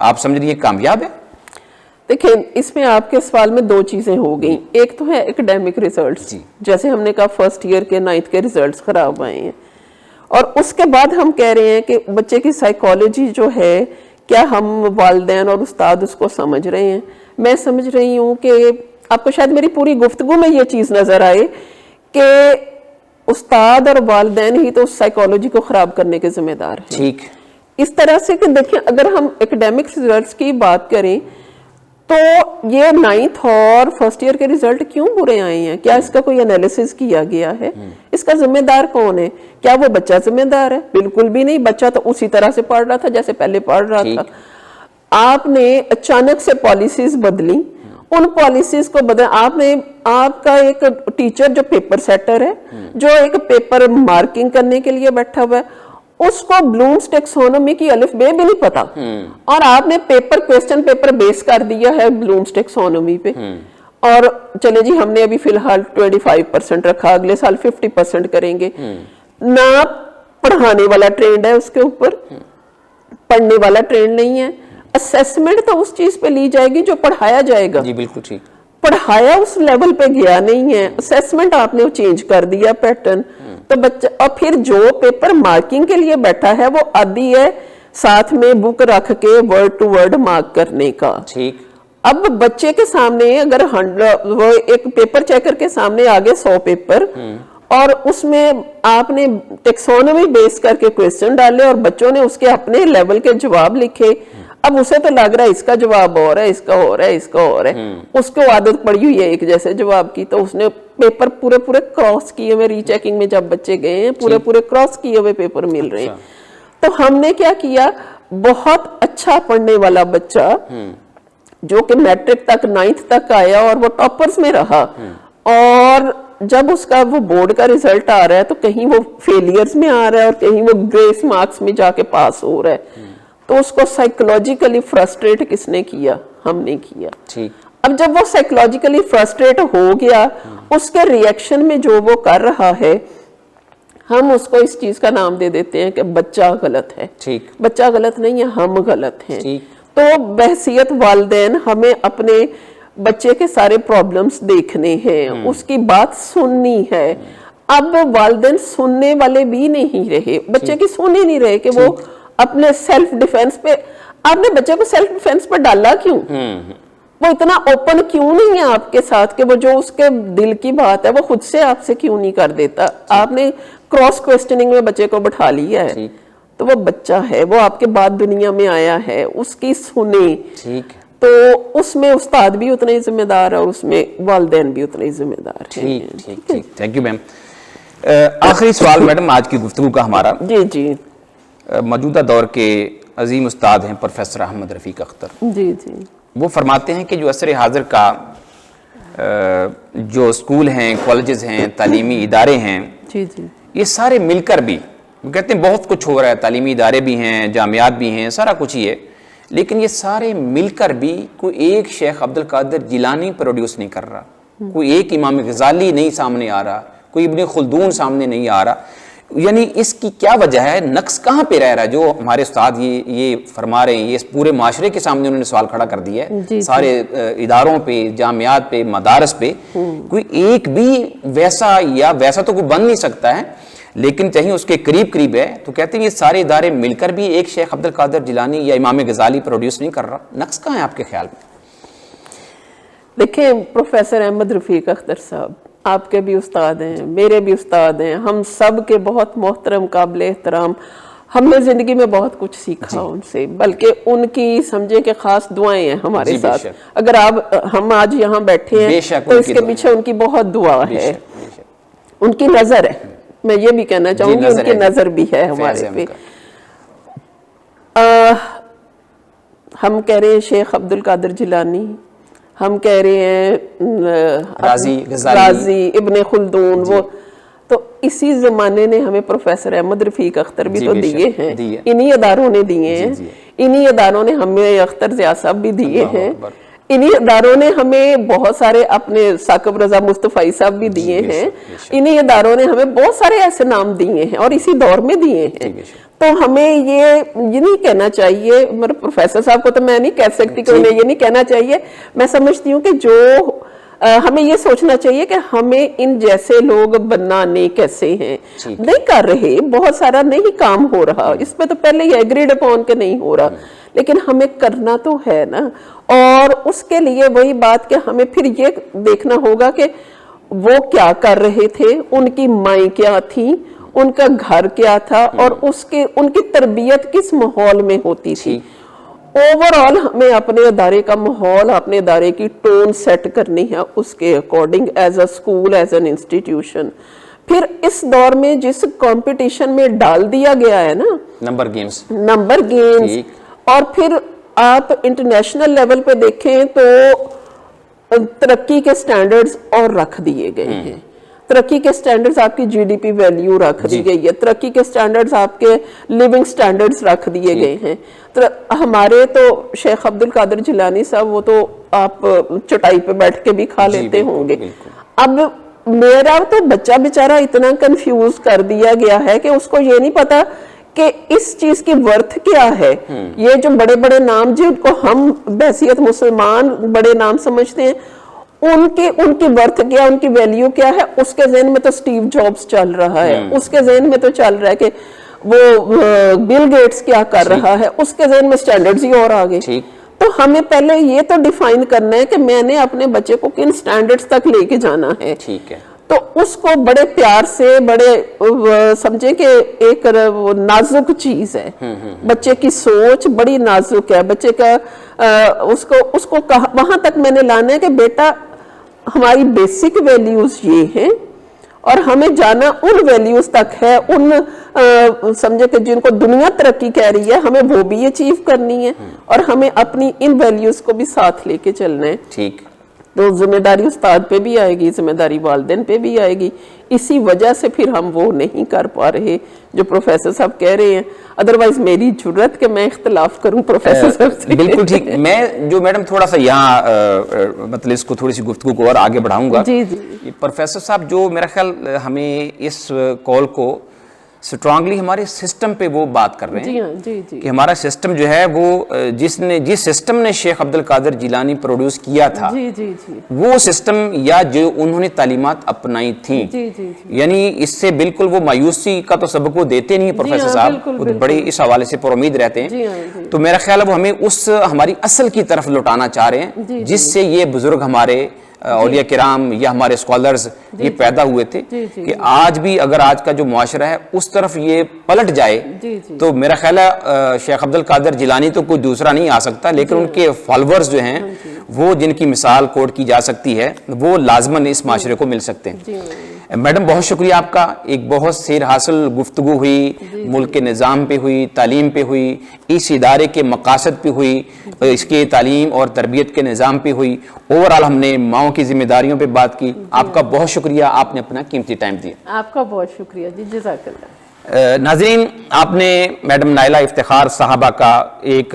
آپ سمجھ رہی ہیں کامیاب ہے؟
دیکھیں اس میں آپ کے سوال میں دو چیزیں ہو گئیں. ایک تو ہے ایکڈیمک ریزلٹس, جیسے ہم نے کہا فرسٹ ایئر کے 9th کے ریزلٹس خراب آئے ہیں, اور اس کے بعد ہم کہہ رہے ہیں کہ بچے کی سائیکالوجی جو ہے, کیا ہم والدین اور استاد اس کو سمجھ رہے ہیں؟ میں سمجھ رہی ہوں کہ آپ کو شاید میری پوری گفتگو میں یہ چیز نظر آئے کہ استاد اور والدین ہی تو اس سائیکالوجی کو خراب کرنے کے ذمہ دار ہیں.
ٹھیک,
اس طرح سے کہ دیکھیں اگر ہم ایکڈیمک ریزلٹس کی بات کریں تو یہ 9th اور فرسٹ ایئر کے ریزلٹ کیوں برے آئے ہیں؟ کیا اس کا کوئی انالیسس کیا گیا ہے؟ اس کا ذمہ دار کون ہے؟ کیا وہ بچہ ذمہ دار ہے؟ بالکل بھی نہیں, بچہ تو اسی طرح سے پڑھ رہا تھا جیسے پہلے پڑھ رہا تھا. آپ نے اچانک سے پالیسیز بدلی, ان پالیسیز کو آپ کا ایک ٹیچر جو پیپر سیٹر ہے, جو ایک پیپر مارکنگ کرنے کے لیے بیٹھا ہوا ہے, اس کو بلومز ٹیکسونومی کی الف بے بھی نہیں پتا, اور آپ نے کویسچن پیپر بیس کر دیا ہے بلومز ٹیکسونومی پہ. اور چلے جی ہم نے ابھی فی الحال 25% رکھا, اگلے سال 50% کریں گے. نہ پڑھانے والا ٹرینڈ ہے اس کے اوپر, پڑھنے والا ٹرینڈ نہیں ہے. اسیسمنٹ تو اس چیز پہ لی جائے گی جو پڑھایا جائے گا.
جی بالکل ٹھیک.
پڑھایا اس لیول پہ گیا نہیں ہے, اسیسمنٹ آپ نے چینج کر دیا پیٹرن. تو بچہ, اور پھر جو پیپر مارکنگ کے لیے بیٹھا ہے وہ عادی ہے ساتھ میں بک رکھ کے ورڈ ٹو ورڈ مارک کرنے کا.
ٹھیک.
اب بچے کے سامنے اگر وہ ایک پیپر چیکر کے سامنے آگے 100 پیپر, اور اس میں آپ نے ٹیکسونومی بیس کر کے کویسچن ڈالے اور بچوں نے اس کے اپنے لیول کے جواب لکھے. اب اسے تو لگ رہا ہے اس کا جواب اور ہے, اس کا اور ہے, اس کا اور ہے. اس کو عادت پڑی ہوئی ہے ایک جیسے جواب کی, تو اس نے پیپر پورے کراس کیے ہوئے, ری چیکنگ میں جب بچے گئے ہیں پورے کراس کیے ہوئے پیپر مل رہے ہیں. تو ہم نے کیا کیا, بہت اچھا پڑھنے والا بچہ جو کہ میٹرک تک 9th تک آیا اور وہ ٹاپرز میں رہا, اور جب اس کا وہ بورڈ کا ریزلٹ آ رہا ہے تو کہیں وہ فیلیئرز میں آ رہا ہے اور کہیں وہ گریس مارکس میں جا کے پاس ہو رہا ہے, تو اس کو سائیکولوجیکلی فرسٹریٹ کس نے کیا؟ ہم نے کیا. اب جب وہ سائیکولوجیکلی فرسٹریٹ ہو گیا, اس کے ریئیکشن میں جو وہ کر رہا ہے, ہم اس کو اس چیز کا نام دے دیتے ہیں کہ بچہ غلط ہے. بچہ غلط نہیں ہے, ہم غلط ہیں. تو بحثیت والدین ہمیں اپنے بچے کے سارے پرابلمز دیکھنے ہیں, اس کی بات سننی ہے. اب والدین سننے والے بھی نہیں رہے, بچے کی سن ہی نہیں رہے کہ وہ اپنے سیلف ڈیفense پہ, آپ نے بچے کو سیلف ڈیفense پہ ڈالا کیوں؟ وہ اتنا اوپن کیوں نہیں ہے آپ کے ساتھ کہ وہ جو اس کے دل کی بات ہے وہ خود سے آپ سے کیوں نہیں کر دیتا؟ آپ نے کراس کویسچننگ میں بچے کو بٹھا لیا ہے, تو وہ بچہ ہے, وہ آپ کے بعد دنیا میں آیا ہے, اس کی سنیں. تو اس میں استاد بھی اتنے ذمہ دار ہے اور اس میں والدین بھی اتنے ذمہ دار ہیں.
ٹھیک. Thank you ma'am. آخری سوال میڈم آج کی گفتگو کا ہمارا.
جی.
موجودہ دور کے عظیم استاد ہیں پروفیسر احمد رفیق اختر.
جی.
وہ فرماتے ہیں کہ جو عصر حاضر کا جو اسکول ہیں, کالجز ہیں, تعلیمی ادارے ہیں, یہ سارے مل کر بھی, وہ کہتے ہیں بہت کچھ ہو رہا ہے, تعلیمی ادارے بھی ہیں, جامعات بھی ہیں, سارا کچھ ہی ہے, لیکن یہ سارے مل کر بھی کوئی ایک شیخ عبد القادر جیلانی پروڈیوس نہیں کر رہا, کوئی ایک امام غزالی نہیں سامنے آ رہا, کوئی ابن خلدون سامنے نہیں آ رہا. یعنی اس کی کیا وجہ ہے, نقص کہاں پہ رہ رہا ہے جو ہمارے استاد یہ فرما رہے ہیں؟ یہ پورے معاشرے کے سامنے انہوں نے سوال کھڑا کر دیا ہے, سارے اداروں پہ, جامعات پہ, مدارس پہ, کوئی ایک بھی ویسا تو کوئی بن نہیں سکتا ہے, لیکن کہیں اس کے قریب ہے. تو کہتے ہیں یہ سارے ادارے مل کر بھی ایک شیخ عبد القادر جیلانی یا امام غزالی پروڈیوس نہیں کر رہا. نقص کہاں ہے آپ کے خیال میں؟
دیکھیں پروفیسر احمد رفیق اختر صاحب آپ کے بھی استاد ہیں, میرے بھی استاد ہیں, ہم سب کے بہت محترم, قابل احترام. ہم نے زندگی میں بہت کچھ سیکھا ان سے, بلکہ ان کی سمجھے کہ خاص دعائیں ہیں ہمارے ساتھ. اگر ہم آج یہاں بیٹھے ہیں تو اس کے پیچھے ان کی بہت دعا ہے, ان کی نظر ہے. میں یہ بھی کہنا چاہوں گی ان کی نظر بھی ہے ہمارے پہ. ہم کہہ رہے ہیں شیخ عبد القادر جیلانی, ہم کہہ رہے ہیں رازی, ابن خلدون, وہ تو اسی زمانے نے ہمیں پروفیسر احمد رفیق اختر بھی تو دیے ہیں, انہی اداروں نے دیے ہیں, انہی اداروں نے ہمیں اختر ضیاء صاحب بھی دیے ہیں, انہی اداروں نے ہمیں بہت سارے اپنے ثاقب رضا مصطفی صاحب بھی دیے ہیں, انہی اداروں نے ہمیں بہت سارے ایسے نام دیے ہیں اور اسی دور میں دیے ہیں. تو ہمیں یہ نہیں کہنا چاہیے، میرے پروفیسر صاحب کو تو میں نہیں کہہ سکتی کہ انہیں یہ نہیں کہنا چاہیے، میں سمجھتی ہوں کہ جو ہمیں یہ سوچنا چاہیے کہ ہمیں ان جیسے لوگ بنانے کیسے ہیں، نہیں کر رہے، بہت سارا نہیں کام ہو رہا، اس پہ تو پہلے ہی ایگریڈ اپون کے نہیں ہو رہا، لیکن ہمیں کرنا تو ہے نا، اور اس کے لیے وہی بات کہ ہمیں پھر یہ دیکھنا ہوگا کہ وہ کیا کر رہے تھے، ان کی مائیں کیا تھیں، ان کا گھر کیا تھا، اور ان کی تربیت کس ماحول میں ہوتی تھی۔ اوورآل ہمیں اپنے ادارے کا ماحول، اپنے ادارے کی ٹون سیٹ کرنی ہے اس کے according, as a school, as an institution. پھر اس دور میں جس کمپٹیشن میں ڈال دیا گیا ہے نا نمبر گیمز، اور پھر آپ انٹرنیشنل لیول پہ دیکھیں تو ترقی کے سٹینڈرڈز اور رکھ دیے گئے ہیں، ترقی کے سٹینڈرڈز آپ کی جی ڈی پی ویلیو رکھ دی گئی ہے، ترقی کے سٹینڈرڈز آپ کے لیونگ سٹینڈرڈز رکھ دیے گئے ہیں۔ ہمارے تو شیخ عبد القادر جیلانی صاحب، وہ تو آپ چٹائی پہ بیٹھ کے بھی کھا لیتے ہوں گے۔ اب میرا تو بچہ بیچارہ اتنا کنفیوز کر دیا گیا ہے کہ اس کو یہ نہیں پتا کہ اس چیز کی ورتھ کیا ہے۔ یہ جو بڑے بڑے نام جن کو ہم بحیثیت مسلمان بڑے نام سمجھتے ہیں، ان کی ورتھ کیا، ان کی ویلیو کیا ہے، اس کے ذہن میں تو سٹیو جابز چل رہا ہے، اس کے ذہن میں تو چل رہا ہے کہ وہ بل گیٹس کیا کر رہا ہے، اس کے ذہن میں سٹینڈرڈز ہی اور آگے۔ تو ہمیں پہلے یہ تو ڈیفائن کرنا ہے کہ میں نے اپنے بچے کو کن سٹینڈرڈز تک لے کے جانا ہے، تو اس کو بڑے پیار سے، بڑے سمجھیں کہ ایک نازک چیز ہے، بچے کی سوچ بڑی نازک ہے، بچے کا اس کو وہاں تک میں نے لانا ہے کہ بیٹا ہماری بیسک ویلیوز یہ ہیں، اور ہمیں جانا ان ویلیوز تک ہے، ان سمجھے کہ جن کو دنیا ترقی کہہ رہی ہے، ہمیں وہ بھی اچیو کرنی ہے، اور ہمیں اپنی ان ویلیوز کو بھی ساتھ لے کے چلنا ہے۔ ٹھیک، تو ذمہ داری استاد پہ بھی آئے گی، ذمہ داری والدین پہ بھی آئے گی۔ اسی وجہ سے پھر ہم وہ نہیں کر پا رہے جو پروفیسر صاحب کہہ رہے ہیں، ادروائز میری جرت کہ میں اختلاف کروں پروفیسر صاحب سے۔
بالکل ٹھیک، میں جو میڈم تھوڑا سا یہاں مطلب اس کو تھوڑی سی گفتگو کو اور آگے بڑھاؤں گا۔ پروفیسر صاحب جو میرا خیال ہمیں اس کال کو سٹرانگلی ہمارے سسٹم پہ وہ بات کر رہے ہیں کہ ہمارا سسٹم جو ہے وہ جس سسٹم نے شیخ عبد القادر جیلانی پروڈیوس کیا تھا، وہ سسٹم یا جو انہوں نے تعلیمات اپنائی تھیں، یعنی اس سے بالکل وہ مایوسی کا تو سبق وہ دیتے نہیں پروفیسر صاحب، بڑے اس حوالے سے پر امید رہتے ہیں۔ تو میرا خیال ہے وہ ہمیں اس ہماری اصل کی طرف لوٹانا چاہ رہے ہیں جس سے یہ بزرگ ہمارے اولیاء کرام یا ہمارے اسکالرز یہ پیدا ہوئے تھے، کہ آج بھی اگر آج کا جو معاشرہ ہے اس طرف یہ پلٹ جائے تو میرا خیال ہے شیخ عبد القادر جیلانی تو کوئی دوسرا نہیں آ سکتا، لیکن ان کے فالورز جو ہیں وہ جن کی مثال کوٹ کی جا سکتی ہے وہ لازماً اس معاشرے کو مل سکتے ہیں۔ میڈم بہت شکریہ آپ کا، ایک بہت سیر حاصل گفتگو ہوئی، ملک کے نظام پہ ہوئی، تعلیم پہ ہوئی، اس ادارے کے مقاصد پہ ہوئی، اس کے تعلیم اور تربیت کے نظام پہ ہوئی، اوورآل ہم نے ماؤں کی ذمہ داریوں پہ بات کی۔ آپ کا بہت شکریہ، آپ نے اپنا قیمتی ٹائم دیا۔
آپ کا بہت شکریہ جی، جزاک اللہ۔
ناظرین، آپ نے میڈم نائلہ افتخار صاحبہ کا ایک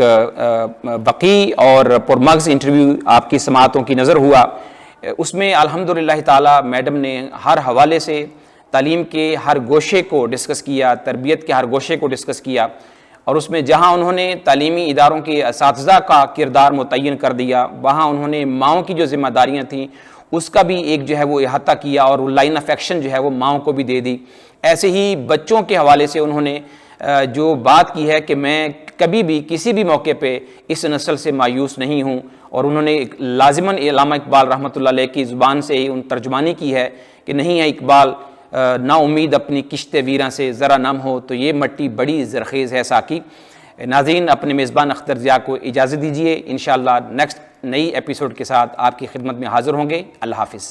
وقیع اور پرمغز انٹرویو آپ کی سماعتوں کی نظر ہوا، اس میں الحمدللہ تعالی میڈم نے ہر حوالے سے تعلیم کے ہر گوشے کو ڈسکس کیا، تربیت کے ہر گوشے کو ڈسکس کیا، اور اس میں جہاں انہوں نے تعلیمی اداروں کے اساتذہ کا کردار متعین کر دیا، وہاں انہوں نے ماؤں کی جو ذمہ داریاں تھیں اس کا بھی ایک جو ہے وہ احاطہ کیا، اور وہ لائن آف ایکشن جو ہے وہ ماؤں کو بھی دے دی۔ ایسے ہی بچوں کے حوالے سے انہوں نے جو بات کی ہے کہ میں کبھی بھی کسی بھی موقع پہ اس نسل سے مایوس نہیں ہوں، اور انہوں نے لازماً علامہ اقبال رحمۃ اللہ علیہ کی زبان سے ہی ان ترجمانی کی ہے کہ نہیں ہے اقبال نا امید اپنی کشت ویراں سے ذرا نم ہو تو یہ مٹی بڑی زرخیز ہے ساکی۔ ناظرین، اپنے میزبان اختر ضیاء کو اجازت دیجیے، انشاءاللہ نیکسٹ نئی ایپیسوڈ کے ساتھ آپ کی خدمت میں حاضر ہوں گے۔ اللہ حافظ۔